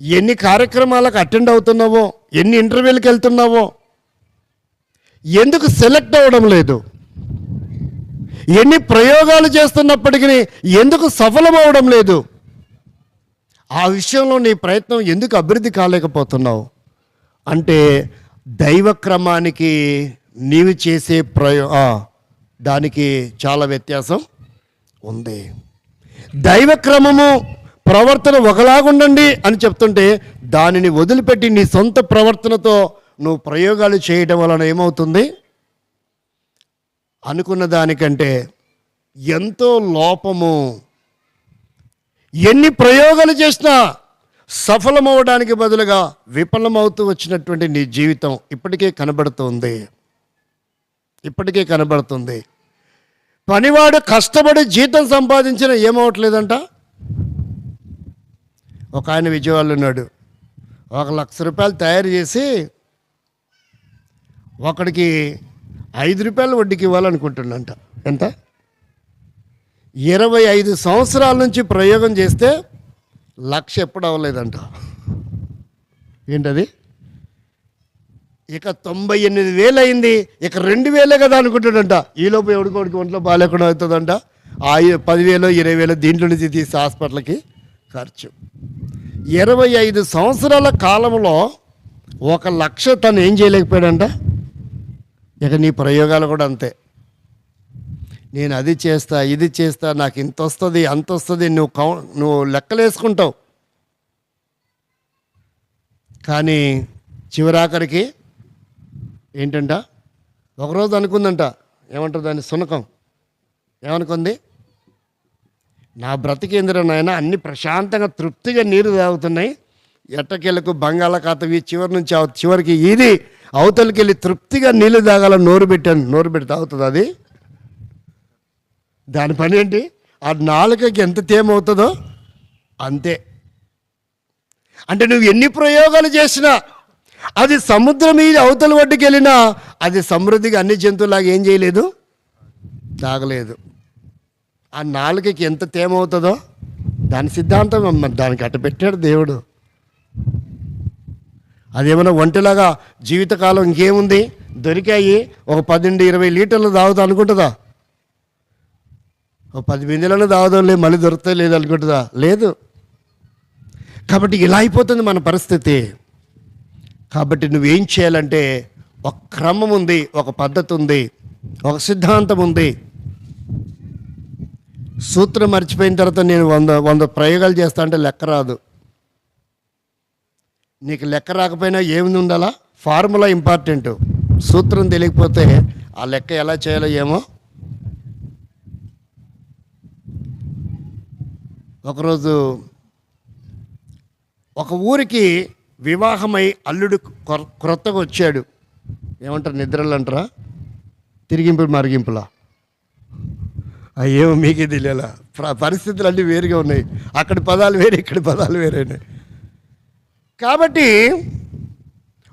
ఎన్ని కార్యక్రమాలకు అటెండ్ అవుతున్నావో, ఎన్ని ఇంటర్వ్యూలకు వెళ్తున్నావో, ఎందుకు సెలెక్ట్ అవ్వడం లేదు? ఎన్ని ప్రయోగాలు చేస్తున్నప్పటికీ ఎందుకు సఫలమవడం లేదు? ఆ విషయంలో నీ ప్రయత్నం ఎందుకు అభివృద్ధి కాలేకపోతున్నావు అంటే దైవ క్రమానికి నీవు చేసే దానికి చాలా వ్యత్యాసం ఉంది. దైవ క్రమము ప్రవర్తన ఒకలాగుండండి అని చెప్తుంటే దానిని వదిలిపెట్టి నీ సొంత ప్రవర్తనతో నువ్వు ప్రయోగాలు చేయడం వలన ఏమవుతుంది? అనుకున్న దానికంటే ఎంతో లోపము. ఎన్ని ప్రయోగాలు చేసినా సఫలమవడానికి బదులుగా విఫలమవుతూ వచ్చినటువంటి నీ జీవితం ఇప్పటికే కనబడుతుంది. పనివాడు కష్టపడి జీతం సంపాదించిన ఏమవట్లేదంట. ఒక ఆయన విజయవాడలో ఉన్నాడు. 1,00,000 రూపాయలు తయారు చేసి ఒకడికి 5 రూపాయలు వడ్డీకి ఇవ్వాలనుకుంటుండంట. ఎంత? 25 సంవత్సరాల నుంచి ప్రయోగం చేస్తే 1,00,000 ఎప్పుడు అవ్వలేదంట. ఏంటది? ఇక 98,000 అయింది, ఇక 2,000 కదా అనుకుంటాడంట. ఈలోపు ఎవడికోడికి ఒంట్లో బాగాలేకుండా అవుతుందంట. 10,000 20,000 దీంట్లో నుంచి తీసి హాస్పిటల్కి ఖర్చు. 25 సంవత్సరాల కాలంలో 1,00,000 తను ఏం చేయలేకపోయాడంట. ఇక నీ ప్రయోగాలు కూడా అంతే. నేను అది చేస్తా, ఇది చేస్తా, నాకు ఇంత వస్తుంది, అంత వస్తుంది, నువ్వు లెక్కలేసుకుంటావు. కానీ చివరాఖరికి ఏంటంట, ఒకరోజు అనుకుందంట, ఏమంటారు దాన్ని, సునకం. ఏమనుకుంది? నా బ్రతికేంద్ర నాయన, అన్ని ప్రశాంతంగా తృప్తిగా నీరు తాగుతున్నాయి, ఎట్టకెళ్ళకు బంగాళాఖాతం ఈ చివరి నుంచి చివరికి ఇది అవతలికి వెళ్ళి తృప్తిగా నీళ్ళు తాగాలని నోరు పెట్టి తాగుతుంది అది. దాని పని ఏంటి? ఆ నాలుకకి ఎంత తేమ అవుతుందో అంతే. అంటే నువ్వు ఎన్ని ప్రయోగాలు చేసినా అది సముద్రం మీద అవతల ఒడ్డుకి వెళ్ళినా అది సమృద్ధిగా అన్ని జంతువులాగా ఏం చేయలేదు, తాగలేదు. ఆ నాలుకకి ఎంత తేమ అవుతుందో దాని సిద్ధాంతం దానికి అట్ట పెట్టాడు దేవుడు. అదేమన్నా ఒంటిలాగా జీవితకాలం ఇంకేముంది, దొరికాయి ఒక 18-20 లీటర్లు తాగుతా అనుకుంటుందా? ఒక 10 బిందెలను తాగుదాంలే, మళ్ళీ దొరుకుతా లేదు అనుకుంటుందా? లేదు. కాబట్టి ఇలా అయిపోతుంది మన పరిస్థితి. కాబట్టి నువ్వేం చేయాలంటే ఒక క్రమం ఉంది, ఒక పద్ధతి ఉంది, ఒక సిద్ధాంతం ఉంది. సూత్రం మర్చిపోయిన తర్వాత నేను 100 ప్రయోగాలు చేస్తా అంటే లెక్క రాదు. నీకు లెక్క రాకపోయినా ఏమి ఉండాలా? Formula important. సూత్రం తెలియకపోతే ఆ లెక్క ఎలా చేయాలో ఏమో. ఒకరోజు ఒక ఊరికి వివాహమై అల్లుడు క్రొత్తగా వచ్చాడు. ఏమంటారు, నిద్రలు అంటారా, తిరిగింపులు మరిగింపులా, ఏమో మీకే తెలియాల. పరిస్థితులు అన్నీ వేరుగా ఉన్నాయి. అక్కడి పదాలు వేరే, ఇక్కడి పదాలు వేరేనాయి. కాబట్టి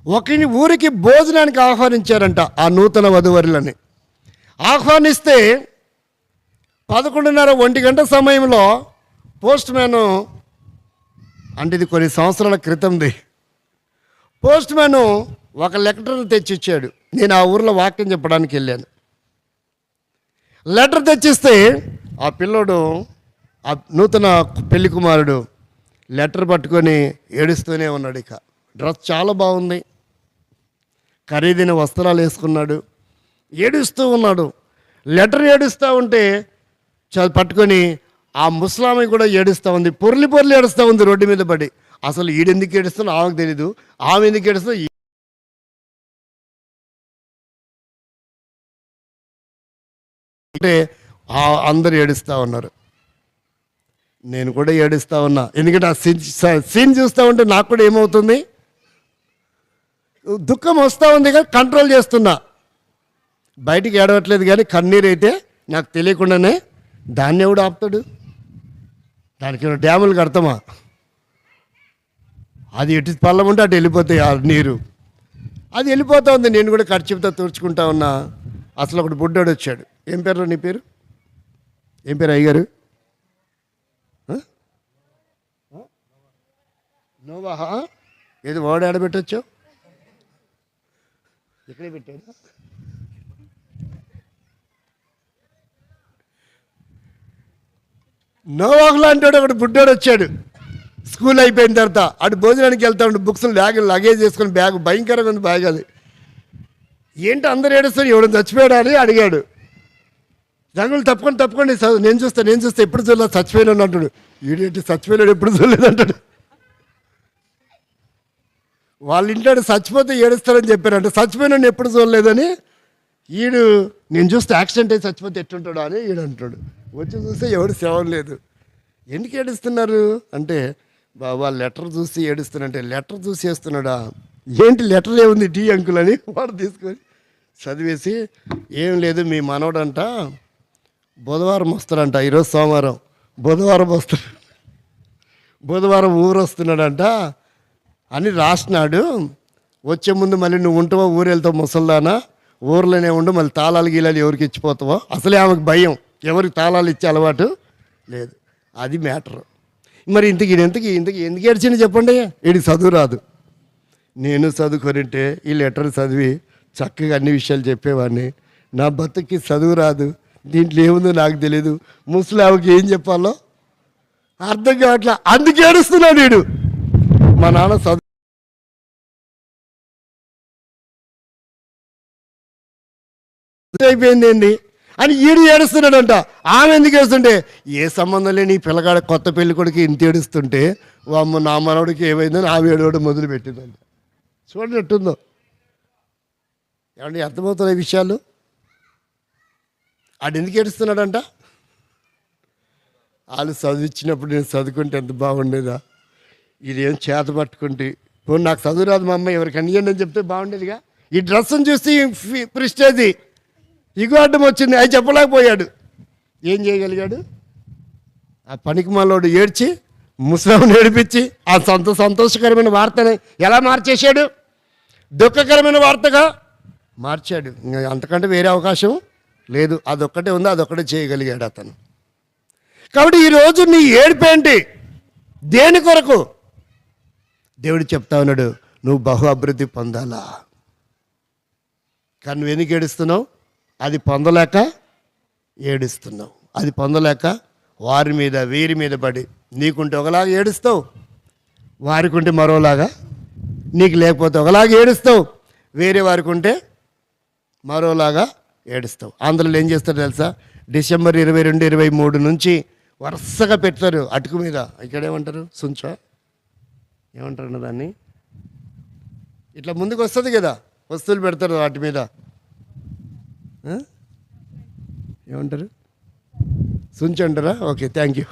ఒకరిని ఊరికి భోజనానికి ఆహ్వానించారంట ఆ నూతన వధువరులని. ఆహ్వానిస్తే 11:30 గంట సమయంలో పోస్ట్ మ్యాను, అంటే ఇది కొన్ని సంవత్సరాల క్రితంది, పోస్ట్ మ్యాను ఒక లెటర్ను తెచ్చిచ్చాడు. నేను ఆ ఊర్లో వాక్యం చెప్పడానికి వెళ్ళాను. లెటర్ తెచ్చిస్తే ఆ పిల్లోడు, ఆ నూతన పెళ్లి కుమారుడు లెటర్ పట్టుకొని ఏడుస్తూనే ఉన్నాడు. ఇక డ్రెస్ చాలా బాగుంది, ఖరీదైన వస్త్రాలు వేసుకున్నాడు, ఏడుస్తూ ఉన్నాడు. లెటర్ ఏడుస్తూ ఉంటే పట్టుకొని ఆ ముసలామె కూడా ఏడుస్తూ ఉంది, పొర్లి ఏడుస్తూ ఉంది రోడ్డు మీద పడి. అసలు ఈడెందుకు ఏడుస్తున్నా ఆమెకు తెలీదు, ఆమె ఎందుకు ఏడుస్తుందో అంటే అందరు ఏడుస్తూ ఉన్నారు. నేను కూడా ఏడుస్తూ ఉన్నా. ఎందుకంటే ఆ సీన్ చూస్తూ ఉంటే నాకు కూడా ఏమవుతుంది, దుఃఖం వస్తూ ఉంది కానీ కంట్రోల్ చేస్తున్నా. బయటికి ఏడవట్లేదు కానీ కన్నీరు అయితే నాకు తెలియకుండానే. దాన్ని ఎవడు ఆపుతాడు? దానికి డ్యాములు కడతామా? అది ఎటు పల్లం ఉంటే అటు వెళ్ళిపోతాయి ఆ నీరు. అది వెళ్ళిపోతూ ఉంది. నేను కూడా ఖర్చుతో తుడుచుకుంటా ఉన్నా. అసలు ఒకటి బుడ్డాడు వచ్చాడు. ఏం పేరు నీ పేరు? ఏం పేరు అయ్యగారు? నువ్వా? ఏది వాడు ఆడబెట్టొచ్చావు? ఇక్కడే పెట్టాడు. నోవాహు లాంటి ఒకటి బుడ్డోడు వచ్చాడు. స్కూల్ అయిపోయిన తర్వాత అటు భోజనానికి వెళ్తా ఉంటే బుక్స్ లగేజ్ చేసుకుని బ్యాగ్ భయంకరంగా ఉంది బ్యాగ్. అది ఏంటి అందరు ఏడుస్తారు, ఎవడు చచ్చిపోయాడు అని అడిగాడు. రంగులు తప్పుకోండి నేను చూస్తా ఎప్పుడు చూడలేదు చచ్చిపోయినాడు అంటాడు. ఈడేంటి చచ్చిపోయినాడు ఎప్పుడు చూడలేదు అంటాడు. వాళ్ళ ఇంట్లో చచ్చిపోతే ఏడుస్తారని చెప్పారంట, చచ్చిపోయినాడు ఎప్పుడు చూడలేదని. ఈడు నేను చూస్తే యాక్సిడెంట్ అయి చచ్చిపోతే ఎట్టుంటాడు అని ఈడు అంటాడు. వచ్చి చూస్తే ఎవడు శవం లేదు. ఎందుకు ఏడుస్తున్నారు అంటే, బాబా లెటర్ చూసి ఏడుస్తున్నంటే, లెటర్ చూసి వేస్తున్నాడా, ఏంటి లెటర్ ఏముంది టీ అంకుల్ అని వాడు తీసుకొని చదివేసి, ఏం లేదు మీ మనవడంట బుధవారం వస్తాడంట, ఈరోజు సోమవారం, బుధవారం వస్తాడు, బుధవారం ఊరు వస్తున్నాడంట అని రాసినాడు. వచ్చే ముందు మళ్ళీ నువ్వు ఉంటావో ఊరు వెళ్తావు ముసల్దానా, ఊర్లోనే ఉండు, మళ్ళీ తాళాలు గీలాలు ఎవరికి ఇచ్చిపోతావో. అసలే ఆమెకు భయం, ఎవరికి తాళాలు ఇచ్చే అలవాటు లేదు. అది మ్యాటర్. మరి ఇంతకి ఎందుకు ఏడ్చింది చెప్పండి. వీడికి చదువు రాదు. నేను చదువుకొనింటే ఈ లెటర్ చదివి చక్కగా అన్ని విషయాలు చెప్పేవాడిని. నా బతుక్కి చదువు రాదు, దీంట్లో ఏముందో నాకు తెలీదు, ముసలావుకి ఏం చెప్పాలో అర్థం కావట్లా, అందుకు ఏడుస్తున్నాడు వీడు. మా నాన్న చదువు అయిపోయింది ఏంది అని ఈడు ఏడుస్తున్నాడంట. ఆమె ఎందుకు ఏడుస్తుంటే, ఏ సంబంధం లేని పిల్లగాడ కొత్త పెళ్లి కొడుకు ఇంత ఏడుస్తుంటే, అమ్మ నా మనవడికి ఏమైందని ఆమె ఏడవడం మొదలు పెట్టిందంట. చూడండి ఎట్టుందో. ఏమంటే అర్థమవుతున్నాయి విషయాలు. ఆడు ఎందుకు ఏడుస్తున్నాడంట, వాళ్ళు చదివించినప్పుడు నేను చదువుకుంటే ఎంత బాగుండేదా, ఇదేం చేత పట్టుకుంటే పోనీ నాకు చదువు రాదు మా అమ్మ ఎవరికి అనియండి అని చెప్తే బాగుండేదిగా. ఈ డ్రెస్సును చూసి ప్రిస్టేజ్ ఇగో అడ్డం వచ్చింది, అది చెప్పలేకపోయాడు. ఏం చేయగలిగాడు? ఆ పనికి మాలోడు ఏడ్చి ముసలాముని ఏడిపించి ఆ సంతోషకరమైన వార్తని ఎలా మార్చేశాడు, దుఃఖకరమైన వార్తగా మార్చాడు. ఇంకా అంతకంటే వేరే అవకాశం లేదు. అదొక్కటే ఉంది, అదొక్కటే చేయగలిగాడు అతను. కాబట్టి ఈరోజు నీ ఏడుపేంటి, దేని కొరకు? దేవుడు చెప్తా ఉన్నాడు, నువ్వు బహు అభివృద్ధి పొందాలా. కానీ నువ్వు ఎందుకు ఏడుస్తున్నావు? అది పొందలేక ఏడుస్తున్నావు. అది పొందలేక వారి మీద వీరి మీద పడి, నీకుంటే ఒకలాగా ఏడుస్తావు, వారికి ఉంటే మరోలాగా, నీకు లేకపోతే ఒకలాగా ఏడుస్తావు, వేరే వారికి ఉంటే మరోలాగా ఏడుస్తావు. ఆంధ్రలో ఏం చేస్తారు తెలుసా? డిసెంబర్ 22, 23 నుంచి వరుసగా పెడతారు అటుకు మీద. ఇక్కడ ఏమంటారు, సుంచా ఏమంటారు దాన్ని, ఇట్లా ముందుకు వస్తుంది కదా, వస్తువులు పెడతారు వాటి మీద, ఏమంటారు, సుంచ అంటారా? Okay, thank you.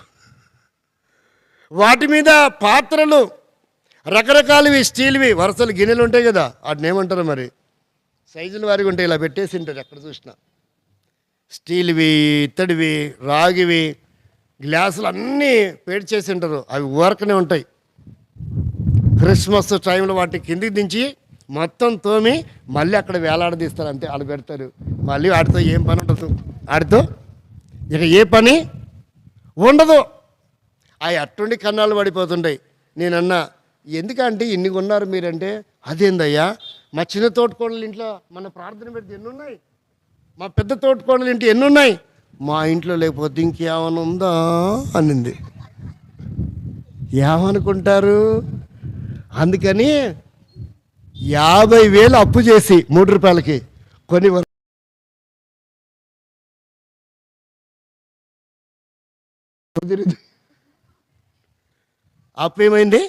వాటి మీద పాత్రలు రకరకాలవి, స్టీల్వి, వరుసలు గిన్నెలు ఉంటాయి కదా, వాటిని ఏమంటారు మరి, సైజుల వారికి ఉంటాయి, ఇలా పెట్టేసి ఉంటారు ఎక్కడ చూసినా. స్టీల్వి, ఇత్తడివి, రాగివి, గ్లాసులు అన్నీ పేర్చేసి ఉంటారు. అవి ఊరకనే ఉంటాయి. క్రిస్మస్ టైంలో వాటిని కిందికి దించి మొత్తం తోమి మళ్ళీ అక్కడ వేలాడదీస్తారు, అంతే. ఆడ పెడతారు. మళ్ళీ వాటితో ఏం పని ఉండదు, వాటితో ఇక ఏ పని ఉండదు. అవి అట్టుండి కన్నాలు పడిపోతుంటాయి. నేనన్నా, ఎందుకంటే ఇన్ని కొన్నారు మీరంటే, అదేందయ్యా మా చిన్న తోటకోడలు ఇంట్లో మన ప్రార్థన పెడితే ఎన్నున్నాయి, మా పెద్ద తోటకోడలు ఇంటి ఎన్నున్నాయి, మా ఇంట్లో లేకపోతే ఇంకేమైనా ఉందా అనింది. ఏమనుకుంటారు? అందుకని 50,000 అప్పు చేసి 3 రూపాయలకి కొని అప్పు ఏమైంది?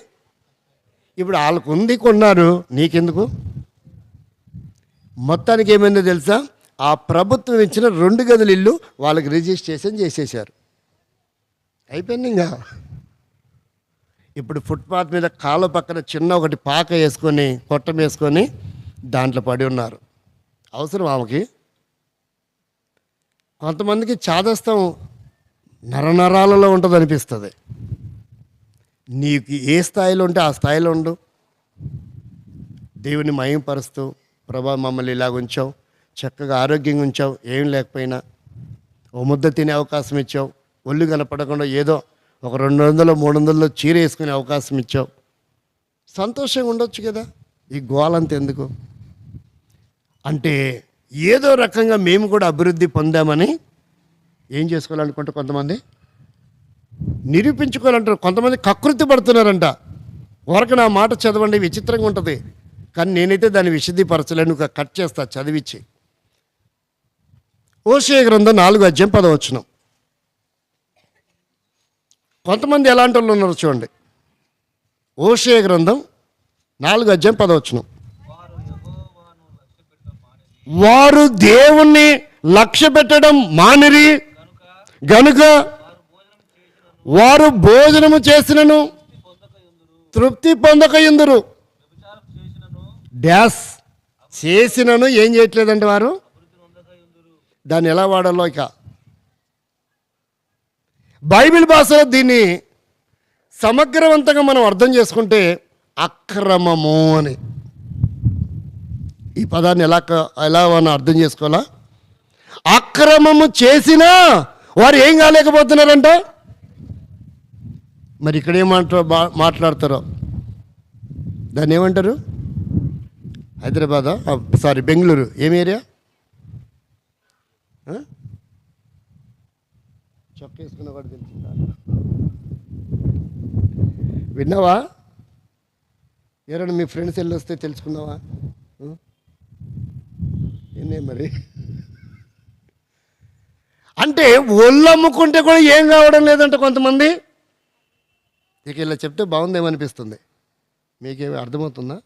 ఇప్పుడు వాళ్ళకు ఉంది, కొన్నారు, నీకెందుకు? మొత్తానికి ఏమైందో తెలుసా? ఆ ప్రభుత్వం ఇచ్చిన 2 గదుల ఇల్లు వాళ్ళకి రిజిస్ట్రేషన్ చేసేసారు. అయిపోయింది. ఇంకా ఇప్పుడు ఫుట్పాత్ మీద కాళ్ళ పక్కన చిన్న ఒకటి పాక వేసుకొని, కొట్టం వేసుకొని దాంట్లో పడి ఉన్నారు. అవసరం ఆమెకి? కొంతమందికి చాదస్తం నరనరాలలో ఉంటుంది అనిపిస్తుంది. నీకు ఏ స్థాయిలో ఉంటే ఆ స్థాయిలో ఉండు. దేవుని మహిమపరుస్తూ, ప్రభా మమ్మల్ని ఇలాగ ఉంచావు, చక్కగా ఆరోగ్యంగా ఉంచావు, ఏం లేకపోయినా ఓ ముద్ద తినే అవకాశం ఇచ్చావు, ఒళ్ళు కనపడకుండా ఏదో ఒక 200, 300 చీర వేసుకునే అవకాశం ఇచ్చావు, సంతోషంగా ఉండొచ్చు కదా. ఈ గోలంత ఎందుకు అంటే, ఏదో రకంగా మేము కూడా అభివృద్ధి పొందామని ఏం చేసుకోవాలనుకుంటే కొంతమంది నిరూపించుకోవాలంటారు. కొంతమంది కకృతి పడుతున్నారంట. వరకు నా మాట చదవండి, విచిత్రంగా ఉంటుంది, కానీ నేనైతే దాన్ని విశదీపరచలేను, కట్ చేస్తా చదివించి. హోషేయ గ్రంథం 4:10. కొంతమంది ఎలాంటి వాళ్ళు ఉన్నారు చూడండి. హోషేయ గ్రంథం 4:10. వారు దేవుణ్ణి లక్ష్య పెట్టడం మానిరి గనుక వారు భోజనము చేసినను తృప్తి పొందకయుందురు. డ్యాస్ చేసినను ఏం చేయట్లేదంటే వారు దాన్ని ఎలా వాడాలో ఇక బైబిల్ భాషలో దీన్ని సమగ్రవంతంగా మనం అర్థం చేసుకుంటే అక్రమము అని ఈ పదాన్ని ఎలా మనం అర్థం చేసుకోవాలా? అక్రమము చేసినా వారు ఏం కాలేకపోతున్నారంట. మరి ఇక్కడ ఏం మాట్లాడతారో దాన్ని ఏమంటారు? హైదరాబాదా, సారీ బెంగళూరు, ఏం ఏరియా? చొక్కేసుకున్న వాడు తెలిసిందా? విన్నావా? ఎవరైనా మీ ఫ్రెండ్స్ వెళ్ళి వస్తే తెలుసుకున్నావా? ఏందే మరి అంటే ఒళ్ళు అమ్ముకుంటే కూడా ఏం కావడం లేదంట కొంతమంది. ఇక ఇలా చెప్తే బాగుందేమనిపిస్తుంది. మీకేమి అర్థమవుతుందా?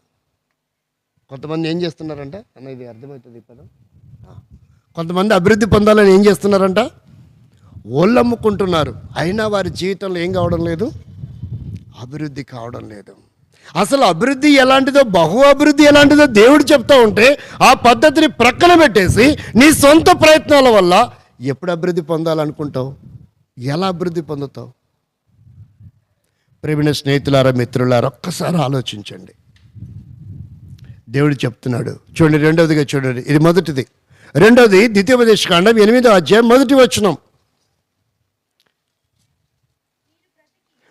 కొంతమంది ఏం చేస్తున్నారంట అన్న, ఇది అర్థమవుతుంది ఈ పదం. కొంతమంది అభివృద్ధి పొందాలని ఏం చేస్తున్నారంట? ఒళ్ళు అమ్ముకుంటున్నారు. అయినా వారి జీవితంలో ఏం కావడం లేదు, అభివృద్ధి కావడం లేదు. అసలు అభివృద్ధి ఎలాంటిదో, బహు అభివృద్ధి ఎలాంటిదో దేవుడు చెప్తా ఉంటే ఆ పద్ధతిని ప్రక్కన పెట్టేసి నీ సొంత ప్రయత్నాల వల్ల ఎప్పుడు అభివృద్ధి పొందాలనుకుంటావు? ఎలా అభివృద్ధి పొందుతావు? ప్రేమైన స్నేహితులారా, మిత్రులారా, ఒక్కసారి ఆలోచించండి. దేవుడు చెప్తున్నాడు చూడండి. రెండవదిగా చూడండి, ఇది మొదటిది. రెండవది ద్వితీయోపదేశకాండం 8వ అధ్యాయం 1వ వచనం.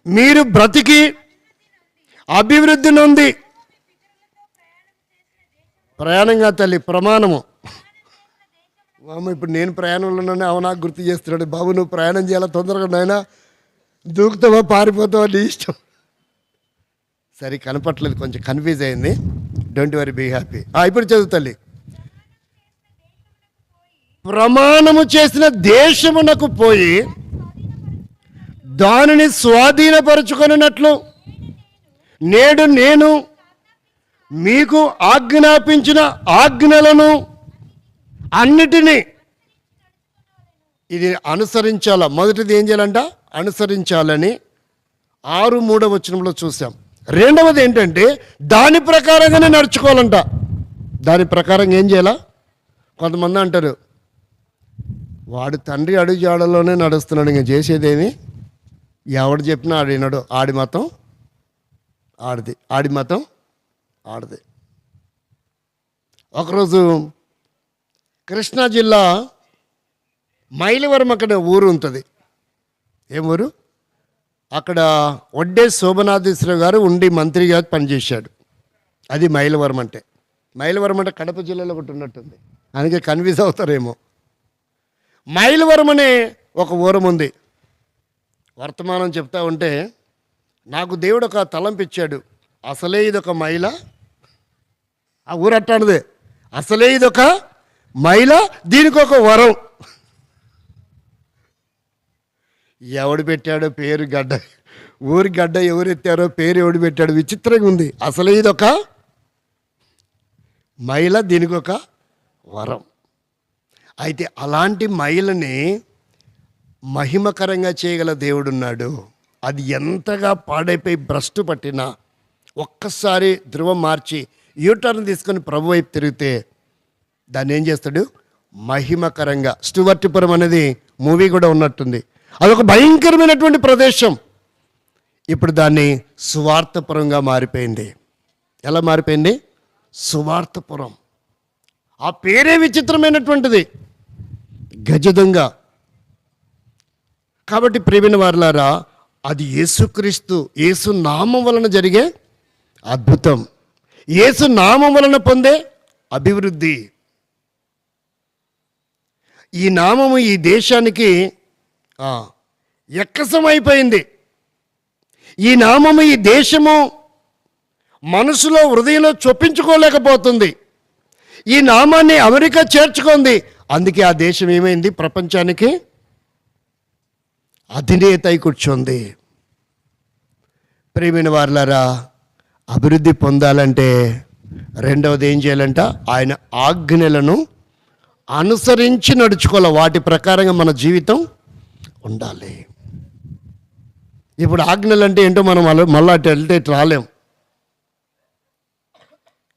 మీరు బ్రతికి అభివృద్ధి నొంది ప్రయాణంగా తల్లి ప్రమాణము. ఇప్పుడు నేను ప్రయాణంలో ఉన్నాను, అవునా గుర్తు చేస్తున్నాడు. బాబు నువ్వు ప్రయాణం చేయాలా తొందరగా, నాయనా దూకుతావా పారిపోతావా నీ ఇష్టం. సరే కనపట్లేదు, కొంచెం కన్ఫ్యూజ్ అయింది. Don't worry, be happy. ఇప్పుడు చదువు తల్లి. ప్రమాణము చేసిన దేశమునకు పోయి దానిని స్వాధీనపరుచుకొనున్నట్లు నేడు నేను మీకు ఆజ్ఞాపించిన ఆజ్ఞలను అన్నిటినీ ఇది అనుసరించాల. మొదటిది ఏం చేయాలంట? అనుసరించాలని 6:3 వచనంలో చూసాం. రెండవది ఏంటంటే దాని ప్రకారంగానే నడుచుకోవాలంట. దాని ప్రకారంగా ఏం చేయాలా? కొంతమంది అంటారు వాడు తండ్రి అడుగు జాడలోనే నడుస్తున్నాడు, ఇంకా చేసేదేమి, ఎవడు చెప్పినా ఆడినాడు, ఆడి మతం ఆడిది, ఆడి మతం ఆడిది. ఒకరోజు కృష్ణా జిల్లా మైలవరం అక్కడ ఊరు ఉంటుంది. ఏం ఊరు? అక్కడ వడ్డే శోభనాథేశ్వరరావు గారు ఉండి మంత్రిగా పనిచేశాడు. అది మైలవరం అంటే. మైలవరం అంటే కడప జిల్లాలో ఒకటి ఉన్నట్టుంది, అందుకే కన్ఫ్యూజ్ అవుతారేమో. మైలవరం అనే ఒక ఊరం ఉంది. వర్తమానం చెప్తా ఉంటే నాకు దేవుడు ఒక తలంపిచ్చాడు. అసలే ఇదొక మైల, ఆ ఊరు అట్టానదే, అసలే ఇదొక మైల, దీనికి ఒక వరం. ఎవడు పెట్టాడో పేరు గడ్డ, ఊరి గడ్డ ఎవరు ఎత్తారో పేరు ఎవడు పెట్టాడో విచిత్రంగా ఉంది. అసలే ఇదొక మైల, దీనికి ఒక వరం. అయితే అలాంటి మైలని మహిమకరంగా చేయగల దేవుడున్నాడు. అది ఎంతగా పాడైపోయి భ్రష్టు పట్టినా ఒక్కసారి ధ్రువం మార్చి యూటర్న్ తీసుకొని ప్రభు వైపు తిరిగితే దాన్ని ఏం చేస్తాడు? మహిమకరంగా. స్టువర్టిపురం అనేది మూవీ కూడా ఉన్నట్టుంది. అదొక భయంకరమైనటువంటి ప్రదేశం. ఇప్పుడు దాన్ని సువార్తపురంగా మారిపోయింది. ఎలా మారిపోయింది? సువార్తపురం. ఆ పేరే విచిత్రమైనటువంటిది, గజదొంగ. కాబట్టి ప్రియమైన వారలారా, అది యేసుక్రీస్తు, యేసు నామం వలన జరిగే అద్భుతం, యేసు నామం వలన పొందే అభివృద్ధి. ఈ నామము ఈ దేశానికి ఎక్కసమైపోయింది. ఈ నామము ఈ దేశము మనసులో హృదయంలో చొప్పించుకోలేకపోతుంది. ఈ నామాన్ని అమెరికా చేర్చుకుంది. అందుకే ఆ దేశం ఏమైంది? ప్రపంచానికి అధినేత అయి కూర్చుంది. ప్రియమైన వారలారా, అభివృద్ధి పొందాలంటే రెండవది ఏం చేయాలంట? ఆయన ఆజ్ఞలను అనుసరించి నడుచుకోవాలి. వాటి ప్రకారంగా మన జీవితం ఉండాలి. ఇప్పుడు ఆజ్ఞలు అంటే ఏంటో మనం మళ్ళీ అటు వెళ్తే ఇటు రాలేం.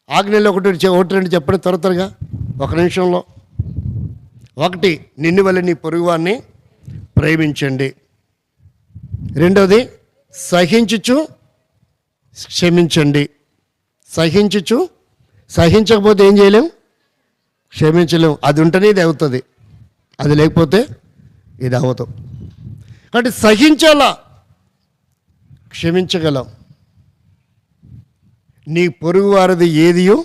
ఆజ్ఞలు ఒకటి రెండు చెప్పండి త్వరగా ఒక నిమిషంలో. ఒకటి, నిన్ను వల్ల నీ పొరుగువాన్ని ప్రేమించండి. రెండవది, సహించుచు క్షమించండి. సహించకపోతే ఏం చేయలేం? క్షమించలేం. అది ఉంటేనే ఇది అవుతుంది, అది లేకపోతే ఇది అవ్వదు. కాబట్టి సహించాలా, క్షమించగలం. నీ పొరుగు వారిది ఏదియో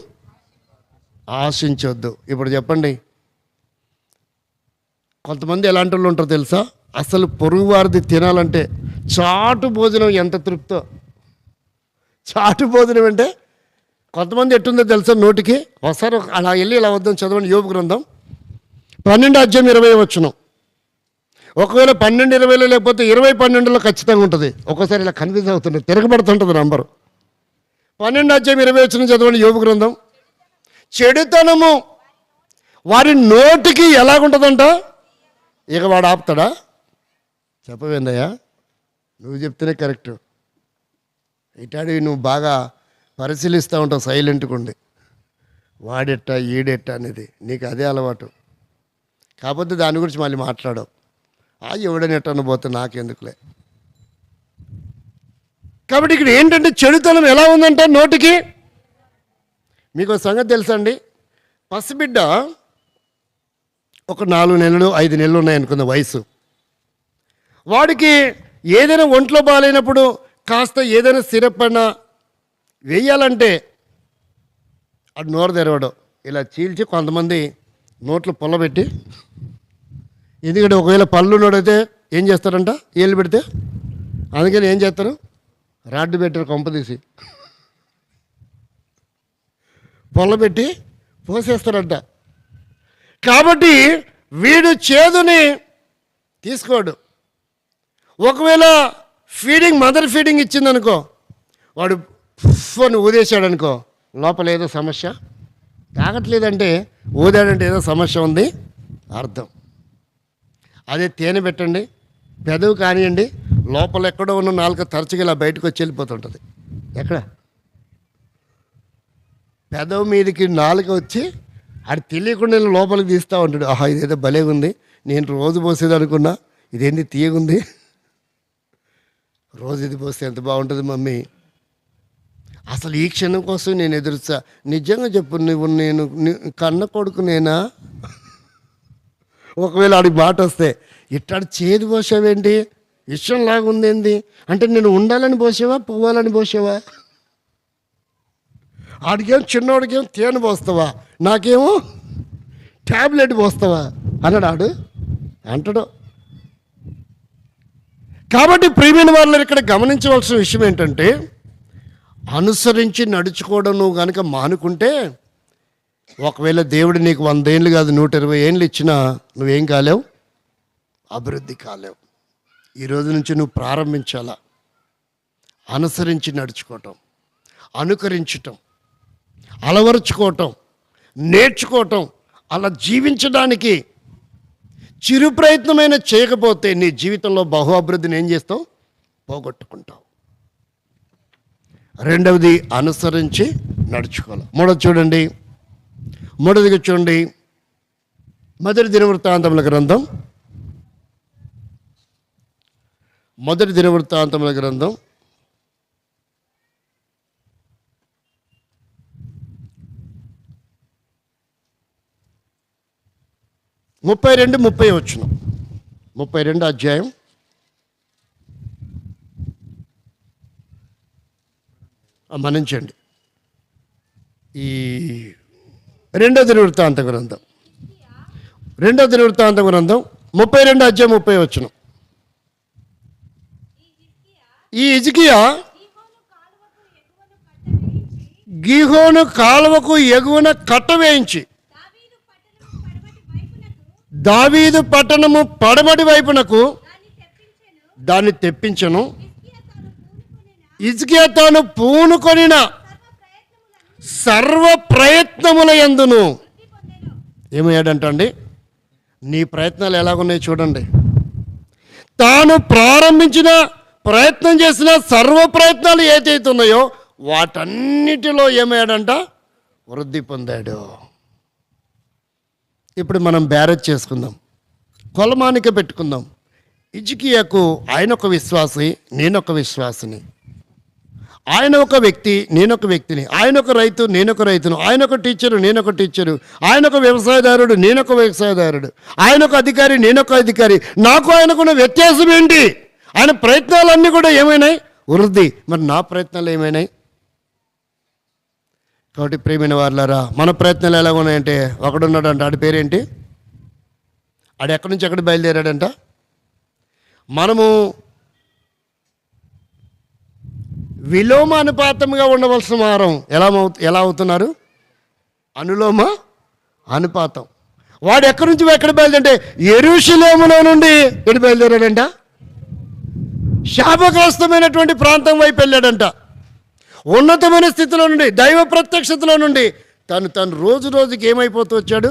ఆశించొద్దు. ఇప్పుడు చెప్పండి, కొంతమంది ఎలాంటి వాళ్ళు ఉంటారో తెలుసా? అసలు పొరుగు వారిది తినాలంటే చాటు భోజనం ఎంత తృప్తో. చాటు భోజనం అంటే కొంతమంది ఎట్టుందో తెలుసా? నోటికి ఒకసారి అలా వెళ్ళి ఇలా వద్దాం, చదవండి యోబు గ్రంథం 12:20. ఒకవేళ 12:20 లేకపోతే 20:12 ఖచ్చితంగా ఉంటుంది. ఒక్కోసారి ఇలా కన్ఫ్యూజ్ అవుతుంది, తిరగబడుతుంటుంది నంబరు. 12:20 చదవండి యోబు గ్రంథం. చెడుతనము వారి నోటికి ఎలాగుంటుందంట? ఇక వాడు ఆపుతాడా? చెప్పవేందయ్యా, నువ్వు చెప్తేనే కరెక్టు. ఇటాడివి నువ్వు బాగా పరిశీలిస్తూ ఉంటావు సైలెంట్గా ఉండి. వాడెట్టా ఈడెట్టా అనేది నీకు అదే అలవాటు. కాకపోతే దాని గురించి మళ్ళీ మాట్లాడవు. ఎవడని ఎట్టను పోతే నాకెందుకులే. కాబట్టి ఇక్కడ ఏంటంటే చెడుతనం ఎలా ఉందంటే నోటికి. మీకు సంగతి తెలుసా అండి? పసిబిడ్డ ఒక 4 నెలలు 5 నెలలు ఉన్నాయనుకున్న వయసు. వాడికి ఏదైనా ఒంట్లో బాగాలేనప్పుడు కాస్త ఏదైనా సిరప్ అన్నా వేయాలంటే అది నోరు తెరవడం ఇలా చీల్చి కొంతమంది నోట్లో పొల్లబెట్టి, ఎందుకంటే ఒకవేళ పళ్ళు నోడైతే ఏం చేస్తారంట? ఏళ్ళు పెడితే. అందుకని ఏం చేస్తారు? రాడ్డు పెట్టారు కొంపదీసి, పొల్లబెట్టి పోసేస్తారంట. కాబట్టి వీడు చేదుని తీసుకోడు. ఒకవేళ మదర్ ఫీడింగ్ ఇచ్చిందనుకో, వాడు ఫోన్ ఊదేశాడనుకో, లోపల ఏదో సమస్య. తాగట్లేదంటే ఊదాడంటే ఏదో సమస్య ఉంది అర్థం. అదే తేనె పెట్టండి, పెదవి కానివ్వండి, లోపల ఎక్కడో ఉన్న నాలుక తరచుగా ఇలా బయటకు వచ్చి వెళ్ళిపోతుంటుంది. ఎక్కడ? పెదవి మీదకి నాలుక వచ్చి అది తెలియకుండా లోపలికి తీస్తూ ఉంటాడు. ఆహా, ఇదేదో భలేగా ఉంది, నేను రోజు పోసేది అనుకున్నా, ఇదేంటి తీయగుంది, రోజు ఇది పోస్తే ఎంత బాగుంటుంది మమ్మీ. అసలు ఈ క్షణం కోసం నేను ఎదురుస్తా. నిజంగా చెప్పు, నేను కన్న కొడుకు నేనా? ఒకవేళ ఆడికి మాట వస్తే, ఇట్టాడు చేదు పోసావేంటి, ఇష్టం లాగుందేంది అంటే, నేను ఉండాలని పోసావా పోవాలని పోసావా? ఆడికేం చిన్నోడికేం తేనె పోస్తావా, నాకేమో ట్యాబ్లెట్ పోస్తావా అన్నాడు అంటాడు. కాబట్టి ప్రియమైన వాళ్ళు ఇక్కడ గమనించవలసిన విషయం ఏంటంటే, అనుసరించి నడుచుకోవడం నువ్వు కనుక మానుకుంటే, ఒకవేళ దేవుడు నీకు 100 ఏళ్ళు కాదు 120 ఏళ్ళు ఇచ్చినా నువ్వేం కాలేవు? అభివృద్ధి కాలేవు. ఈరోజు నుంచి నువ్వు ప్రారంభించాలా అనుసరించి నడుచుకోవటం, అనుకరించటం, అలవరుచుకోవటం, నేర్చుకోవటం. అలా జీవించడానికి చిరు ప్రయత్నమైన చేయకపోతే నీ జీవితంలో బహు అభివృద్ధిని ఏం చేస్తావు? పోగొట్టుకుంటావు. రెండవది అనుసరించి నడుచుకోవాలి. మూడోది చూడండి, మూడోదిగా చూడండి, మొదటి దినవృత్తాంతముల గ్రంథం 32-30 32 అధ్యాయం. మన్నించండి, ఈ రెండో దినవృత్తాంత గ్రంథం 32 అధ్యాయం 30 వచనం. ఈ హిజ్కియా గీహోను కాలువకు ఎగువన కట్ట వేయించి దావీదు పట్టణము పడమటి వైపునకు దాన్ని తెప్పించను. హిజ్కియా తాను పూనుకొనిన సర్వ ప్రయత్నముల యందును ఏమయ్యాడంటండి? నీ ప్రయత్నాలు ఎలాగున్నాయి చూడండి. తాను ప్రారంభించిన ప్రయత్నం చేసిన సర్వ ప్రయత్నాలు ఏదైతే ఉన్నాయో వాటన్నిటిలో ఏమయ్యాడంట? వృద్ధి పొందాడు. ఇప్పుడు మనం బ్యారేజ్ చేసుకుందాం, కొలమానిక పెట్టుకుందాం. హిజ్కియాకు ఆయన ఒక విశ్వాసి, నేనొక విశ్వాసిని. ఆయన ఒక వ్యక్తి, నేనొక వ్యక్తిని. ఆయన ఒక రైతు, నేనొక రైతును. ఆయన ఒక టీచరు, నేనొక టీచరు. ఆయన ఒక వ్యవసాయదారుడు, నేనొక వ్యవసాయదారుడు. ఆయన ఒక అధికారి, నేనొక అధికారి. నాకు ఆయనకున్న వ్యత్యాసం ఏంటి? ఆయన ప్రయత్నాలన్నీ కూడా ఏమైనాయి? వృద్ధి. మరి నా ప్రయత్నాలు ఏమైనాయి? కాబట్టి ప్రియమైన వారులారా, మన ప్రయత్నాలు ఎలా ఉన్నాయంటే, ఒకడున్నాడంట, ఆడి పేరేంటి? ఆడు ఎక్కడి నుంచి ఎక్కడ బయలుదేరాడంట? మనము విలోమ అనుపాతంగా ఉండవలసిన వారం ఎలా అవుతున్నారు? అనులోమ అనుపాతం. వాడు ఎక్కడి నుంచి ఎక్కడ బయలుదేరంటే యెరూషలేములో నుండి ఎక్కడ బయలుదేరాడంట? శాపగ్రస్తమైనటువంటి ప్రాంతం వైపు వెళ్ళాడంట. ఉన్నతమైన స్థితిలో నుండి, దైవ ప్రత్యక్షతలో నుండి తను రోజు రోజుకి ఏమైపోతూ వచ్చాడు?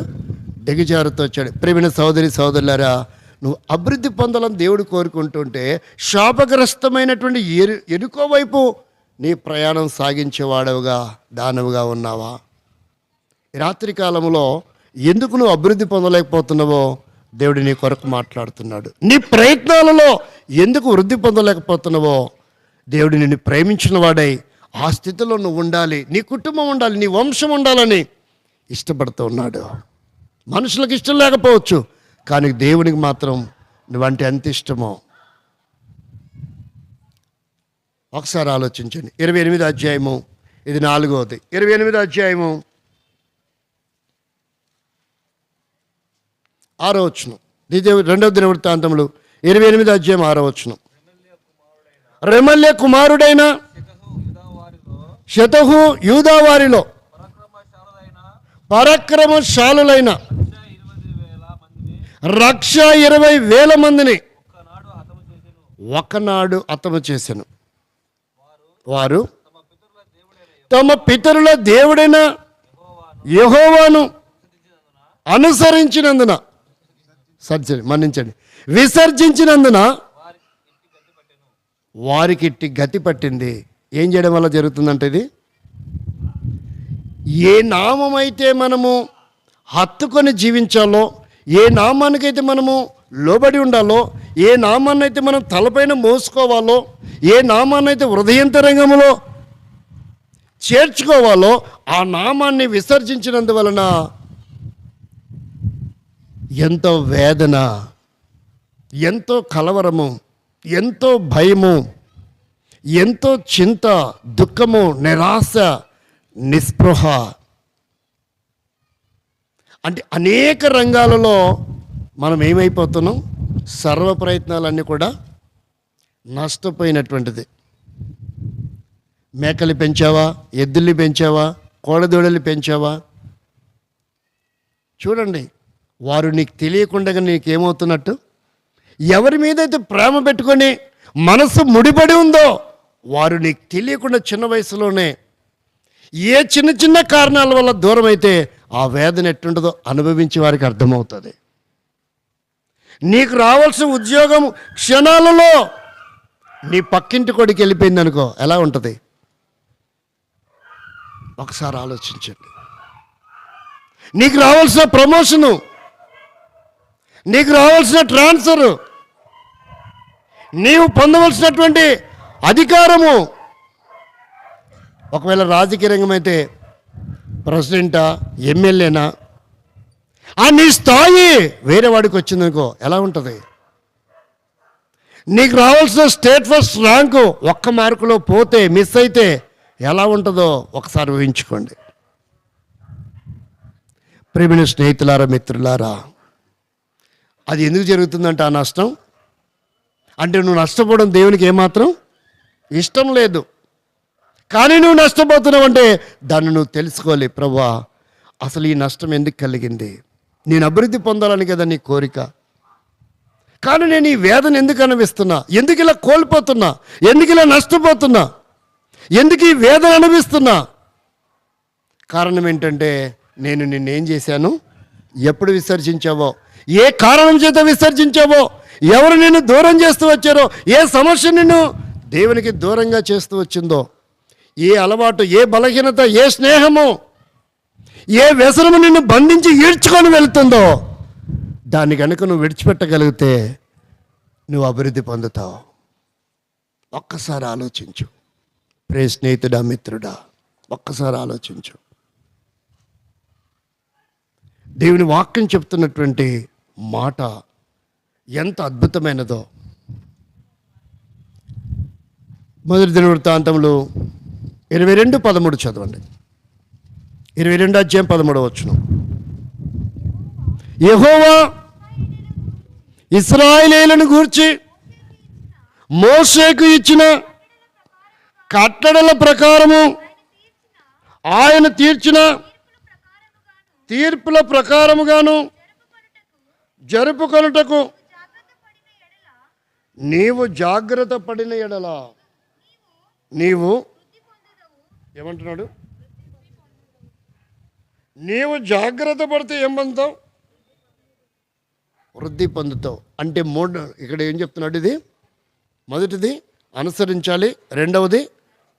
దిగజారుతూ వచ్చాడు. ప్రియమైన సోదరి సోదరులారా, నువ్వు అభివృద్ధి పొందాలని దేవుడు కోరుకుంటుంటే శాపగ్రస్తమైనటువంటి ఎరుకో వైపు నీ ప్రయాణం సాగించేవాడవుగా దానవుగా ఉన్నావా? ఈ రాత్రి కాలంలో ఎందుకు నువ్వు అభివృద్ధి పొందలేకపోతున్నావో దేవుడు నీ కొరకు మాట్లాడుతున్నాడు. నీ ప్రయత్నాలలో ఎందుకు వృద్ధి పొందలేకపోతున్నావో దేవుడు నిన్ను ప్రేమించిన వాడై ఆ స్థితిలో నువ్వు ఉండాలి, నీ కుటుంబం ఉండాలి, నీ వంశం ఉండాలని ఇష్టపడుతూ ఉన్నాడు. మనుషులకు ఇష్టం లేకపోవచ్చు, కానీ దేవునికి మాత్రం నువ్వంటే ఎంత ఇష్టమో ఒకసారి ఆలోచించండి. 28వ అధ్యాయము, ఇది 4వది. 28వ అధ్యాయము 6వ వచనం. 2వ దినవృత్తాంతములు 28వ అధ్యాయం 6వ వచనం. రెమల్య కుమారుడైన శతహు యూదా వారిలో పరాక్రమశాలులైన 120,000 మందిని ఒకనాడు హతము చేసెను. వారు తమ పితరుల దేవుడైన యెహోవాను అనుసరించినందున విసర్జించినందున వారికి ఇట్టి గతి పట్టింది. ఏం చేయడం వల్ల జరుగుతుందంటే, ఇది ఏ నామమైతే మనము హత్తుకొని జీవించాలో, ఏ నామానికైతే మనము లోబడి ఉండాలో, ఏ నామాన్ని అయితే మనం తలపైన మోసుకోవాలో, ఏ నామాన్ని అయితే హృదయంతరంగంలో చేర్చుకోవాలో ఆ నామాన్ని విసర్జించినందువలన ఎంతో వేదన, ఎంతో కలవరము, ఎంతో భయము, ఎంతో చింత, దుఃఖము, నిరాశ, నిస్పృహ, అంటే అనేక రంగాలలో మనం ఏమైపోతున్నాం? సర్వ ప్రయత్నాలన్నీ కూడా నష్టపోయినటువంటిది. మేకలు పెంచావా, ఎద్దుల్ని పెంచావా, కోడదూడలు పెంచావా? చూడండి, వారు నీకు తెలియకుండా నీకేమవుతున్నట్టు? ఎవరి మీదైతే ప్రేమ పెట్టుకొని మనసు ముడిపడి ఉందో వారు నీకు తెలియకుండా చిన్న వయసులోనే ఏ చిన్న చిన్న కారణాల వల్ల దూరం అయితే ఆ వేదన ఎట్టుంటుందో అనుభవించే వారికి అర్థమవుతుంది. నీకు రావాల్సిన ఉద్యోగం క్షణాలలో నీ పక్కింటి కొడుకు వెళ్ళిపోయింది అనుకో, ఎలా ఉంటుంది? ఒకసారి ఆలోచించండి. నీకు రావాల్సిన ప్రమోషను, నీకు రావాల్సిన ట్రాన్స్ఫరు, నీవు పొందవలసినటువంటి అధికారము, ఒకవేళ రాజకీయ రంగం అయితే ప్రెసిడెంటా, ఎమ్మెల్యేనా, ఆ నీ స్థాయి వేరే వాడికి వచ్చిందనుకో ఎలా ఉంటుంది? నీకు రావాల్సిన స్టేట్ ఫస్ట్ ర్యాంకు ఒక్క మార్కులో పోతే, మిస్ అయితే ఎలా ఉంటుందో ఒకసారి ఊహించుకోండి. ప్రియమైన స్నేహితులారా, మిత్రులారా, అది ఎందుకు జరుగుతుందంటే ఆ నష్టం అంటే నువ్వు నష్టపోవడం దేవునికి ఏమాత్రం ఇష్టం లేదు. కానీ నువ్వు నష్టపోతున్నావంటే దాన్ని నువ్వు తెలుసుకోవాలి. ప్రభువా, అసలు ఈ నష్టం ఎందుకు కలిగింది? నేను అభివృద్ధి పొందాలని కదా నీ కోరిక. కానీ నేను ఈ వేదన ఎందుకు అనుభవిస్తున్నా? ఎందుకు ఇలా కోల్పోతున్నా? ఎందుకు ఇలా నష్టపోతున్నా? ఎందుకు ఈ వేదన అనుభవిస్తున్నా? కారణం ఏంటంటే నేను నిన్నేం చేశాను? ఎప్పుడు విసర్జించావో, ఏ కారణం చేత విసర్జించావో, ఎవరు నిన్ను దూరం చేస్తూ వచ్చారో, ఏ సమస్య నిన్ను దేవునికి దూరంగా చేస్తూ వచ్చిందో, ఏ అలవాటు, ఏ బలహీనత, ఏ స్నేహము, ఏ వ్యసనము నిన్ను బంధించి ఈడ్చుకొని వెళ్తుందో, దాన్ని కనుక నువ్వు విడిచిపెట్టగలిగితే నువ్వు అభివృద్ధి పొందుతావు. ఒక్కసారి ఆలోచించు ప్రియ స్నేహితుడా, మిత్రుడా, ఒక్కసారి ఆలోచించు. దేవుని వాక్యం చెప్తున్నటువంటి మాట ఎంత అద్భుతమైనదో. మొదటి దినవృత్తాంతములు 22:13 చదవండి. 22:13 యెహోవా ఇశ్రాయేలీయులను గూర్చి మోషేకు ఇచ్చిన కట్టడల ప్రకారము ఆయన తీర్చిన తీర్పుల ప్రకారముగాను జరుపుకొనుటకు నీవు జాగ్రత్త పడిన ఎడల నీవు ఏమంటున్నాడు? నీవు జాగ్రత్త పడితే ఏం పొందుతావు? వృద్ధి పొందుతావు. అంటే ఇక్కడ ఏం చెప్తున్నాడు? ఇది మొదటిది అనుసరించాలి, రెండవది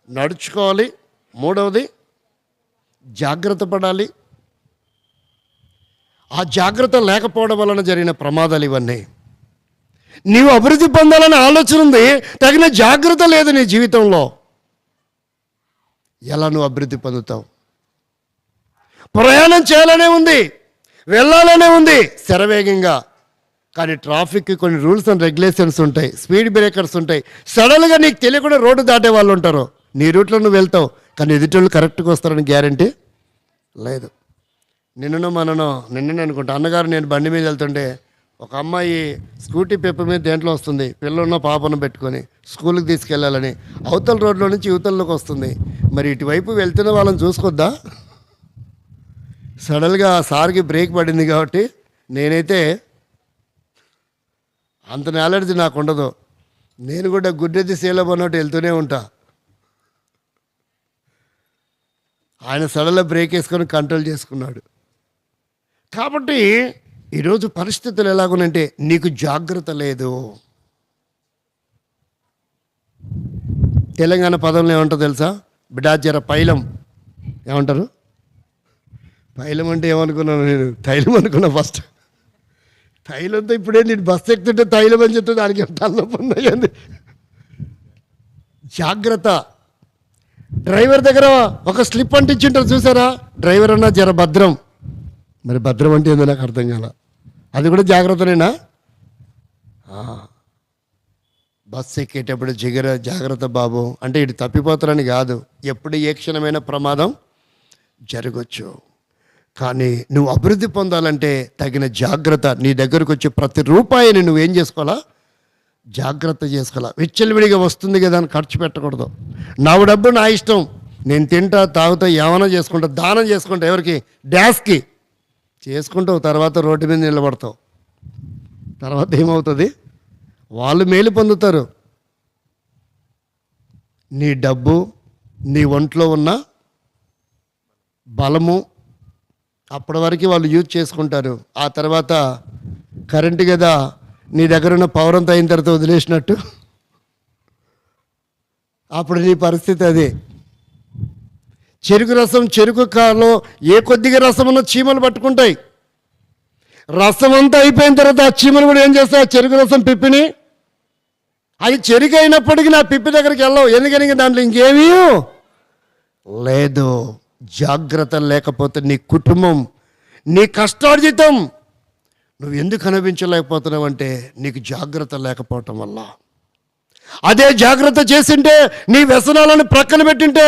నడుచుకోవాలి, మూడవది జాగ్రత్త పడాలి. ఆ జాగ్రత్త లేకపోవడం వలన జరిగిన ప్రమాదాలు ఇవన్నీ. నీవు అభివృద్ధి పొందాలని ఆలోచన ఉంది, తగిన జాగ్రత్త లేదు నీ జీవితంలో. ఎలా నువ్వు అభివృద్ధి పొందుతావు? ప్రయాణం చేయాలనే ఉంది, వెళ్ళాలనే ఉంది శరవేగంగా, కానీ ట్రాఫిక్కి కొన్ని రూల్స్ అండ్ రెగ్యులేషన్స్ ఉంటాయి, స్పీడ్ బ్రేకర్స్ ఉంటాయి. సడన్గా నీకు తెలియకుండా రోడ్డు దాటే వాళ్ళు ఉంటారు. నీ రూట్లో నువ్వు వెళ్తావు, కానీ ఎదుటోళ్ళు కరెక్ట్గా వస్తారని గ్యారంటీ లేదు. నిన్ననే అనుకుంటా, అన్నగారు నేను బండి మీద వెళ్తుంటే ఒక అమ్మాయి స్కూటీ పెప్ప మీద దేంట్లో వస్తుంది, పిల్లలున్న పాపను పెట్టుకొని స్కూల్కి తీసుకెళ్ళాలని అవతల రోడ్లో నుంచి యువతల్లోకి వస్తుంది. మరి ఇటువైపు వెళ్తున్న వాళ్ళని చూసుకోద్దా? సడన్గా సార్కి బ్రేక్ పడింది కాబట్టి నేనైతే అంత నాలెడ్జ్ నాకు ఉండదు. నేను కూడా గుడ్డెద్ది సేలో పన్నట్టు వెళ్తూనే ఉంటా. ఆయన సడన్గా బ్రేక్ వేసుకొని కంట్రోల్ చేసుకున్నాడు. కాబట్టి ఈరోజు పరిస్థితులు ఎలాగునంటే నీకు జాగ్రత్త లేదు. తెలంగాణ పదంలో ఏమంటారు తెలుసా? బిడాజర పైలం ఏమంటారు? పైలం అంటే ఏమనుకున్నాను నేను? తైలం అనుకున్నా ఫస్ట్. తైలంతో ఇప్పుడే నేను బస్సు ఎక్కుతుంటే తైలం అని చెప్తే దానికి తల్లపంది. జాగ్రత్త. డ్రైవర్ దగ్గర ఒక స్లిప్ అంటించుంటారు చూసారా? డ్రైవర్ అన్నా జర భద్రం. మరి భద్రం అంటే ఏందో నాకు అర్థం కాల. అది కూడా జాగ్రత్తనేనా? బస్సు ఎక్కేటప్పుడు జాగ్రత్త బాబు అంటే ఇటు తప్పిపోతారని కాదు, ఎప్పుడు ఏ క్షణమైన ప్రమాదం జరగచ్చు. కానీ నువ్వు అభివృద్ధి పొందాలంటే తగిన జాగ్రత్త. నీ దగ్గరకు వచ్చే ప్రతి రూపాయిని నువ్వేం చేసుకోవాలా? జాగ్రత్త చేసుకోవాలా. విచ్చలవిడిగా వస్తుంది కదా అని ఖర్చు పెట్టకూడదు. నా డబ్బు నా ఇష్టం, నేను తింటా తాగుతా ఏమైనా చేసుకుంటా, దానం చేసుకుంటా, ఎవరికి? డ్యాస్కి చేసుకుంటావు. తర్వాత రోడ్డు మీద నిలబడతావు. తర్వాత ఏమవుతుంది? వాళ్ళు మేలు పొందుతారు. నీ డబ్బు, నీ ఒంట్లో ఉన్న బలము అప్పటి వరకు వాళ్ళు యూజ్ చేసుకుంటారు. ఆ తర్వాత కరెంటు కదా నీ దగ్గర ఉన్న పవర్ అంతా అయిన తర్వాత వదిలేసినట్టు అప్పుడు నీ పరిస్థితి అదే. చెరుకు రసం, చెరుకు కాలో ఏ కొద్దిగా రసం ఉన్న చీమలు పట్టుకుంటాయి. రసం అంతా అయిపోయిన తర్వాత ఆ చీమలు కూడా ఏం చేస్తాయి? ఆ చెరుకు రసం పిప్పిని, అది చెరుకు అయినప్పటికీ నా పిప్పి దగ్గరికి వెళ్ళవు. ఎందుకని? దాంట్లో ఇంకేమీ లేదు. జాగ్రత్త లేకపోతే నీ కుటుంబం, నీ కష్టార్జితం నువ్వు ఎందుకు అనుభవించలేకపోతున్నావు అంటే నీకు జాగ్రత్త లేకపోవటం వల్ల. అదే జాగ్రత్త చేసింటే, నీ వ్యసనాలను ప్రక్కన పెట్టింటే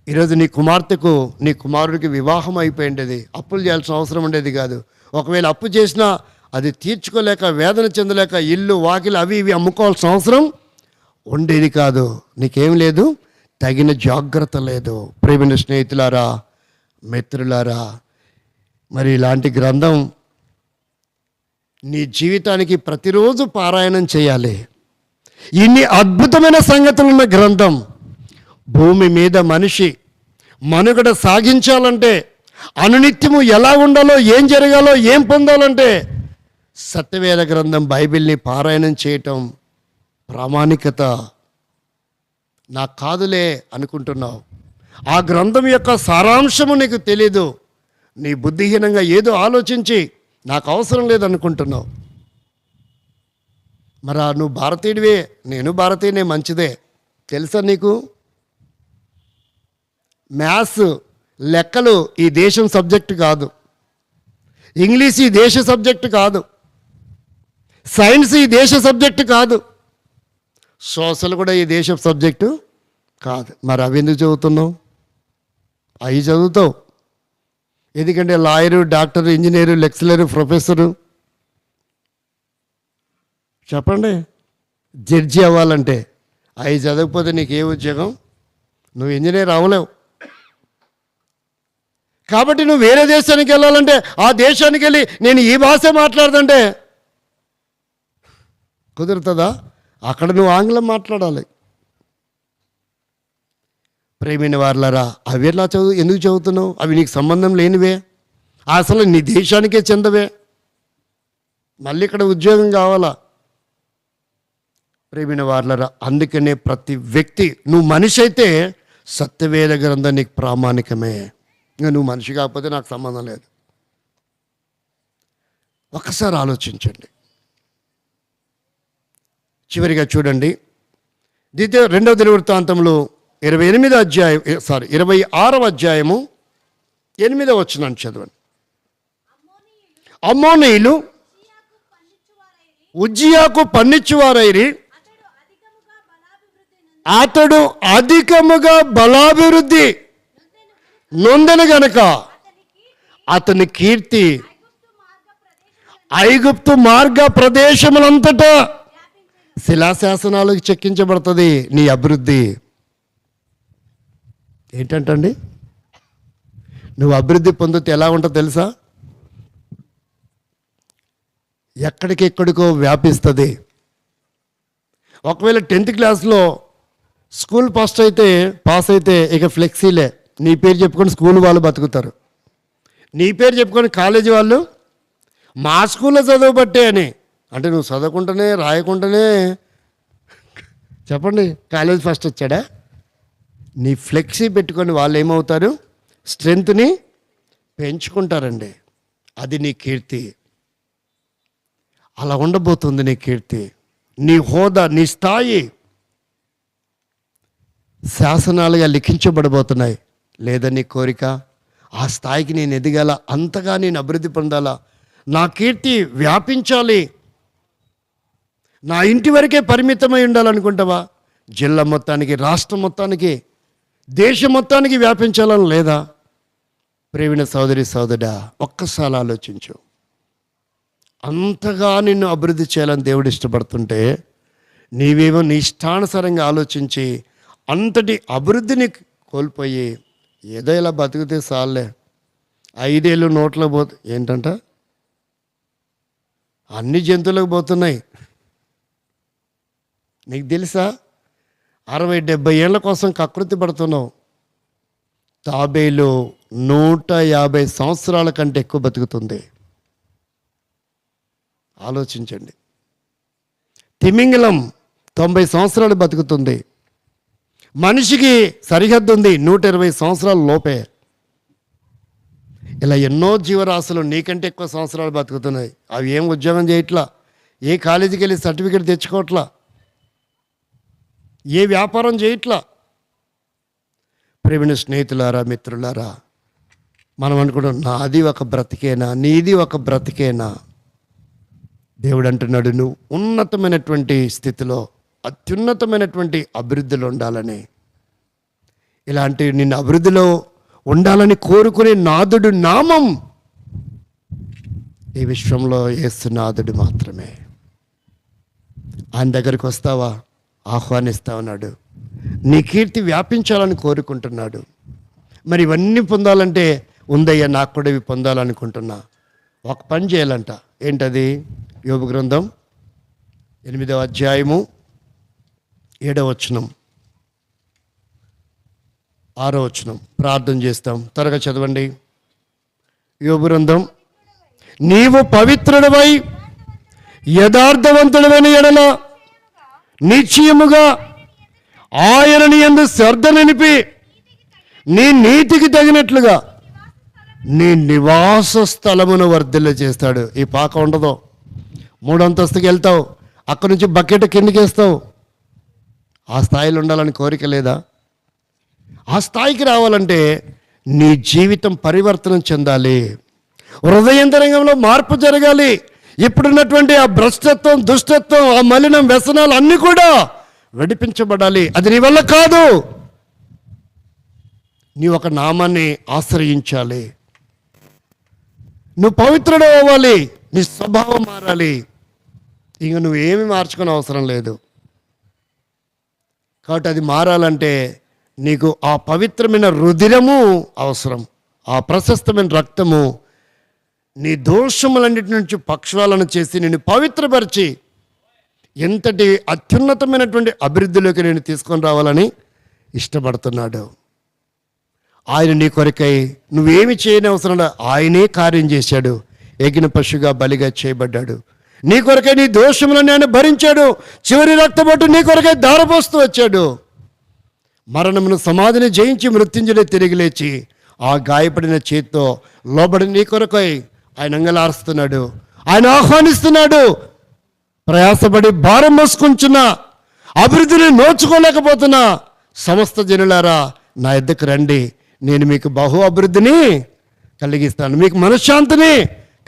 ఈరోజు నీ కుమార్తెకు, నీ కుమారుడికి వివాహం అయిపోయిండేది. అప్పులు చేయాల్సిన అవసరం ఉండేది కాదు. ఒకవేళ అప్పు చేసినా అది తీర్చుకోలేక, వేదన చెందలేక ఇల్లు వాకిలు అవి ఇవి అమ్ముకోవాల్సిన అవసరం ఉండేది కాదు. నీకేం లేదు, తగిన జాగ్రత్త లేదు. ప్రియమైన స్నేహితులారా, మిత్రులారా, మరి ఇలాంటి గ్రంథం నీ జీవితానికి ప్రతిరోజు పారాయణం చేయాలి. ఇన్ని అద్భుతమైన సంగతులున్న గ్రంథం. భూమి మీద మనిషి మనుగడ సాగించాలంటే, అనునిత్యము ఎలా ఉండాలో, ఏం జరగాలో, ఏం పొందాలంటే సత్యవేద గ్రంథం బైబిల్ని పారాయణం చేయటం ప్రామాణికత. నాకు కాదులే అనుకుంటున్నావు. ఆ గ్రంథం యొక్క సారాంశము నీకు తెలీదు. నీ బుద్ధిహీనంగా ఏదో ఆలోచించి నాకు అవసరం లేదనుకుంటున్నావు. మరి నువ్వు భారతీయుడివే, నేను భారతీయునే, మంచిదే. తెలుసా నీకు? మ్యాథ్స్, లెక్కలు ఈ దేశం సబ్జెక్టు కాదు. ఇంగ్లీష్ ఈ దేశ సబ్జెక్టు కాదు. సైన్స్ ఈ దేశ సబ్జెక్టు కాదు. సోషల్ కూడా ఈ దేశ సబ్జెక్టు కాదు. మరి అవి ఎందుకు చదువుతున్నావు? అవి చదువుతావు. ఎందుకంటే lawyer, doctor, engineer, lecturer, professor, చెప్పండి, జడ్జి అవ్వాలంటే అవి చదవకపోతే నీకు ఏ ఉద్యోగం? నువ్వు ఇంజనీర్ అవ్వలేవు. కాబట్టి నువ్వు వేరే దేశానికి వెళ్ళాలంటే, ఆ దేశానికి వెళ్ళి నేను ఈ భాష మాట్లాడుతుంటే కుదురుతుందా? అక్కడ నువ్వు ఆంగ్లం మాట్లాడాలి. ప్రేమైన వారలారా, అవి ఎలా ఎందుకు చదువుతున్నావు? అవి నీకు సంబంధం లేనివే, అసలు నీ దేశానికే చెందవే. మళ్ళీ ఇక్కడ ఉద్యోగం కావాలా? ప్రేమైన వారలారా, అందుకనే ప్రతి వ్యక్తి, నువ్వు మనిషి అయితే సత్యవేద గ్రంథం నీకు ప్రామాణికమే. ఇంకా నువ్వు మనిషి కాకపోతే నాకు సంబంధం లేదు. ఒక్కసారి ఆలోచించండి. చివరిగా చూడండి, 2వ దినవృత్తాంతంలో 26వ అధ్యాయము 8వ వచనం చదవండి. అమ్మోనీయులు ఉజ్జియాకు పన్నిచ్చువారైరి, అతడు అధికముగా బలాభివృద్ధి నొందెను గనక అతని కీర్తి ఐగుప్తు మార్గ ప్రదేశములంతటా శిలాశాసనాలకు చెక్కించబడుతుంది. నీ అభివృద్ధి ఏంటంటండి? నువ్వు అభివృద్ధి పొందితే ఎలా ఉంటుందో తెలుసా? ఎక్కడికెక్కడికో వ్యాపిస్తుంది. ఒకవేళ 10th క్లాస్లో స్కూల్ పాస్ అయితే ఇక ఫ్లెక్సీలే. నీ పేరు చెప్పుకొని స్కూల్ వాళ్ళు బతుకుతారు. నీ పేరు చెప్పుకొని కాలేజీ వాళ్ళు మా స్కూల్లో చదవబట్టే అని. అంటే నువ్వు చదవకుండానే రాయకుండానే చెప్పండి కాలేజ్ ఫస్ట్ వచ్చాడా? నీ ఫ్లెక్సీ పెట్టుకొని వాళ్ళు ఏమవుతారు? స్ట్రెంగ్త్ని పెంచుకుంటారండి. అది నీ కీర్తి. అలా ఉండబోతుంది నీ కీర్తి, నీ హోదా, నీ స్థాయి శాసనాలుగా లిఖించబడబోతున్నాయి. లేదా నీ కోరిక, ఆ స్థాయికి నేను ఎదగాల, అంతగా నేను అభివృద్ధి పొందాలా, నా కీర్తి వ్యాపించాలి, నా ఇంటి వరకే పరిమితమై ఉండాలనుకుంటావా? జిల్లా మొత్తానికి, రాష్ట్రం మొత్తానికి, దేశం మొత్తానికి వ్యాపించాలని లేదా? ప్రేమిన సోదరి సోదరుడా, ఒక్కసారి ఆలోచించు. అంతగా నిన్ను అభివృద్ధి చేయాలని దేవుడు ఇష్టపడుతుంటే నీవేమో నీ ఇష్టానుసారంగా ఆలోచించి అంతటి అభివృద్ధిని కోల్పోయి ఏదో ఇలా బతికితే చాలే, 5 ఏళ్ళు నోట్లో ఏంటంట అన్ని జంతువులకు పోతున్నాయి. నీకు తెలుసా? 60-70 ఏళ్ళ కోసం కకృతి పడుతున్నావు. తాబేలు 150 సంవత్సరాల కంటే ఎక్కువ బతుకుతుంది. ఆలోచించండి. తిమింగలం 90 సంవత్సరాలు బతుకుతుంది. మనిషికి సరిహద్దు ఉంది, 120 సంవత్సరాల లోపే. ఇలా ఎన్నో జీవరాశులు నీకంటే ఎక్కువ సంవత్సరాలు బతుకుతున్నాయి. అవి ఏం ఉద్యోగం చేయట్లా, ఏ కాలేజీకి వెళ్ళి సర్టిఫికేట్ తెచ్చుకోవట్లా, ఏ వ్యాపారం చేయట్లా. ప్రేమిణ స్నేహితులారా, మిత్రులారా, మనం అనుకుంటాం నాది ఒక బ్రతికేనా, నీది ఒక బ్రతికేనా? దేవుడు అంటున్నాడు, నువ్వు ఉన్నతమైనటువంటి స్థితిలో, అత్యున్నతమైనటువంటి అభివృద్ధిలో ఉండాలని. ఇలాంటి నిన్ను అభివృద్ధిలో ఉండాలని కోరుకునే నాదుడు నామం ఈ విశ్వంలో యేసునాథుడు మాత్రమే. ఆయన దగ్గరికి వస్తావా? ఆహ్వానిస్తా ఉన్నాడు. నీ కీర్తి వ్యాపించాలని కోరుకుంటున్నాడు. మరి ఇవన్నీ పొందాలంటే ఉందయ్యా, నాకు కూడా ఇవి పొందాలనుకుంటున్నా. ఒక పని చేయాలంట. ఏంటది? యోబు గ్రంథం 8వ అధ్యాయము 7వ వచనం, 6వ వచనం ప్రార్థన చేస్తాం. త్వరగా చదవండి. యోబు గ్రంథం, నీవు పవిత్రుడవై యథార్థవంతుడమైన ఎడల నిశ్చయముగా ఆయనని యందు శ్రద్ధ నిలిపి నీ నీతికి తగినట్లుగా నీ నివాస స్థలమును వర్ధిల్ల చేస్తాడు. ఈ పాక ఉండదు. 3వ అంతస్తుకి వెళ్తావు, అక్కడి నుంచి బకెట్ కిందికి వేస్తావు. ఆ స్థాయిలో ఉండాలని కోరిక లేదా? ఆ స్థాయికి రావాలంటే నీ జీవితం పరివర్తనం చెందాలి. హృదయంతరంగంలో మార్పు జరగాలి. ఇప్పుడున్నటువంటి ఆ భ్రష్టత్వం, దుష్టత్వం, ఆ మలినం, వ్యసనాలు అన్నీ కూడా విడిపించబడాలి. అది నీ వల్ల కాదు. నీ ఒక నామాన్ని ఆశ్రయించాలి. నువ్వు పవిత్రుడు అవ్వాలి. నీ స్వభావం మారాలి. ఇంక నువ్వేమి మార్చుకునే అవసరం లేదు. కాబట్టి అది మారాలంటే నీకు ఆ పవిత్రమైన రుధిరము అవసరం. ఆ ప్రశస్తమైన రక్తము నీ దోషములన్నిటి నుంచి పక్షవాలను చేసి నిన్ను పవిత్రపరిచి ఎంతటి అత్యున్నతమైనటువంటి అభివృద్ధిలోకి నేను తీసుకొని రావాలని ఇష్టపడుతున్నాడు. ఆయన నీ కొరకై నువ్వేమి చేయని అవసరం లేదు. ఆయనే కార్యం చేశాడు. ఎగిన పశుగా బలిగా చేయబడ్డాడు. నీ కొరకై నీ దోషములను ఆయన భరించాడు. చివరి రక్తబొట్టు నీ కొరకై ధారపోస్తూ వచ్చాడు. మరణమును సమాధిని జయించి మృత్యుంజయుడై తిరిగి లేచి ఆ గాయపడిన చేత్తో లోబడి నీ కొరకై ఆయన అంగలారుస్తున్నాడు. ఆయన ఆహ్వానిస్తున్నాడు. ప్రయాసపడి భారం మోసుకుంటున్నా, అభివృద్ధిని నోచుకోలేకపోతున్నా సమస్త జనులారా నా యొద్దకు రండి, నేను మీకు బహు అభివృద్ధిని కలిగిస్తాను, మీకు మనశ్శాంతిని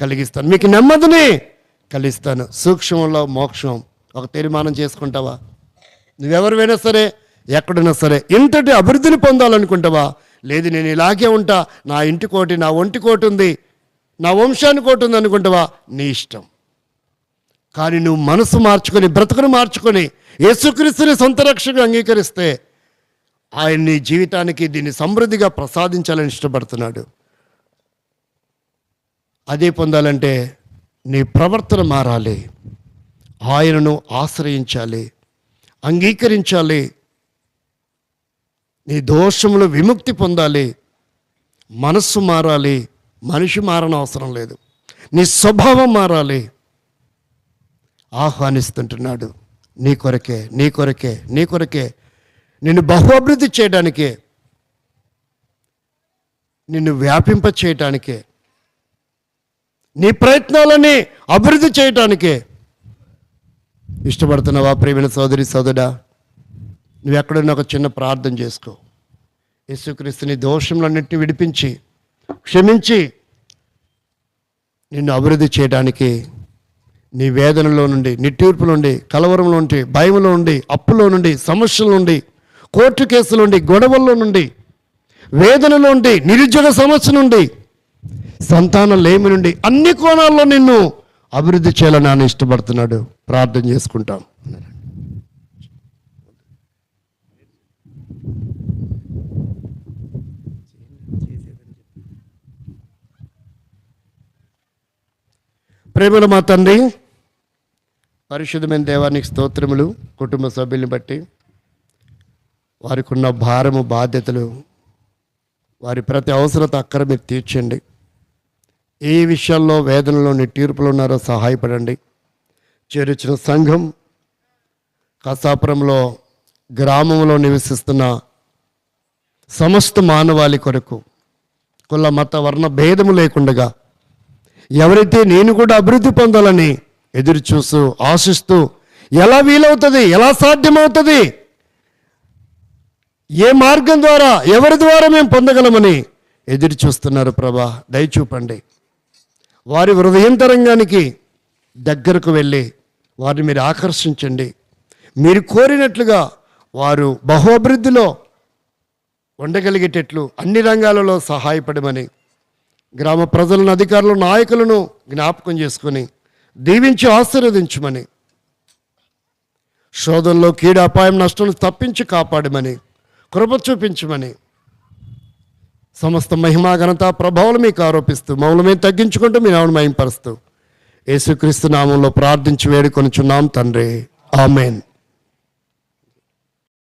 కలిగిస్తాను, మీకు నెమ్మదిని కలిగిస్తాను. సూక్ష్మంలో మోక్షం. ఒక తీర్మానం చేసుకుంటావా? నువ్వెవరివైనా సరే, ఎక్కడున్నా సరే, ఇంతటి అభివృద్ధిని పొందాలనుకుంటావా? లేదు, నేను ఇలాగే ఉంటా, నా ఇంటి కోటి, నా ఒంటి కోటి ఉంది, నా వంశానికి కోటి ఉంది అనుకుంటావా? నీ ఇష్టం. కానీ నువ్వు మనసు మార్చుకొని, బ్రతుకును మార్చుకొని యేసుక్రీస్తుని సొంత రక్షకుగా అంగీకరిస్తే ఆయన నీ జీవితానికి దీన్ని సమృద్ధిగా ప్రసాదించాలని ఇష్టపడుతున్నాడు. అదే పొందాలంటే నీ ప్రవర్తన మారాలి. ఆయనను ఆశ్రయించాలి, అంగీకరించాలి. నీ దోషములు విముక్తి పొందాలి. మనస్సు మారాలి. మనిషి మారని అవసరం లేదు. నీ స్వభావం మారాలి. ఆహ్వానిస్తుంటున్నాడు. నీ కొరకే, నీ కొరకే, నీ కొరకే, నిన్ను బహు అభివృద్ధి చేయడానికే, నిన్ను వ్యాపింప చేయటానికే, నీ ప్రయత్నాలని అభివృద్ధి చేయటానికే ఇష్టపడుతున్నావా? ప్రియమైన సోదరి సోదరుడా, నువ్వు ఎక్కడున్నా ఒక చిన్న ప్రార్థన చేసుకో. యేసుక్రీస్తుని దోషములన్నింటినీ విడిపించి క్షమించి నిన్ను అభివృద్ధి చేయడానికి, నీ వేదనలో నుండి, నిట్టూర్పులో నుండి, కలవరంలో నుండి, భయంలో నుండి, అప్పులో నుండి, సమస్యల నుండి, కోర్టు కేసుల నుండి, గొడవల్లో నుండి, వేదనలో నుండి, నిరుద్యోగ సమస్య నుండి, సంతానం లేమి నుండి, అన్ని కోణాల్లో నిన్ను అభివృద్ధి చేయాలని ఆయన ఇష్టపడుతున్నాడు. ప్రార్థన చేసుకుంటాం. ప్రేమల మా తండ్రి, పరిశుద్ధమైన దేవానికి స్తోత్రములు. కుటుంబ సభ్యుల్ని బట్టి వారికి ఉన్న భారము, బాధ్యతలు, వారి ప్రతి అవసరత అక్కర మీరు తీర్చండి. ఏ విషయాల్లో వేదనలో తీర్పులు ఉన్నారో సహాయపడండి. చేర్చిన సంఘం కసాపురంలో గ్రామంలో నివసిస్తున్న సమస్త మానవాళి కొరకు కుల మత వర్ణ భేదము లేకుండగా ఎవరైతే నేను కూడా అభివృద్ధి పొందాలని ఎదురు చూస్తూ ఆశిస్తూ ఎలా వీలవుతుంది, ఎలా సాధ్యమవుతుంది, ఏ మార్గం ద్వారా, ఎవరి ద్వారా మేము పొందగలమని ఎదురు చూస్తున్నారు. ప్రభా, దయచూపండి. వారి హృదయంతరంగానికి దగ్గరకు వెళ్ళి వారిని మీరు ఆకర్షించండి. మీరు కోరినట్లుగా వారు బహు అభివృద్ధిలో ఉండగలిగేటట్లు అన్ని రంగాలలో సహాయపడమని గ్రామ ప్రజలను, అధికారులను, నాయకులను జ్ఞాపకం చేసుకొని దీవించి ఆశీర్వదించమని శోధనలో కీడు అపాయం నష్టం తప్పించి కాపాడమని కృప చూపించమని సమస్త మహిమా ఘనత ప్రభావాలు మీకు ఆరోపిస్తూ మమ్మల్ని మేము తగ్గించుకుంటూ మీ నామమును మహిమపరుస్తూ యేసుక్రీస్తు నామంలో ప్రార్థించి వేడుకొనుచున్నాం తండ్రి. ఆమేన్.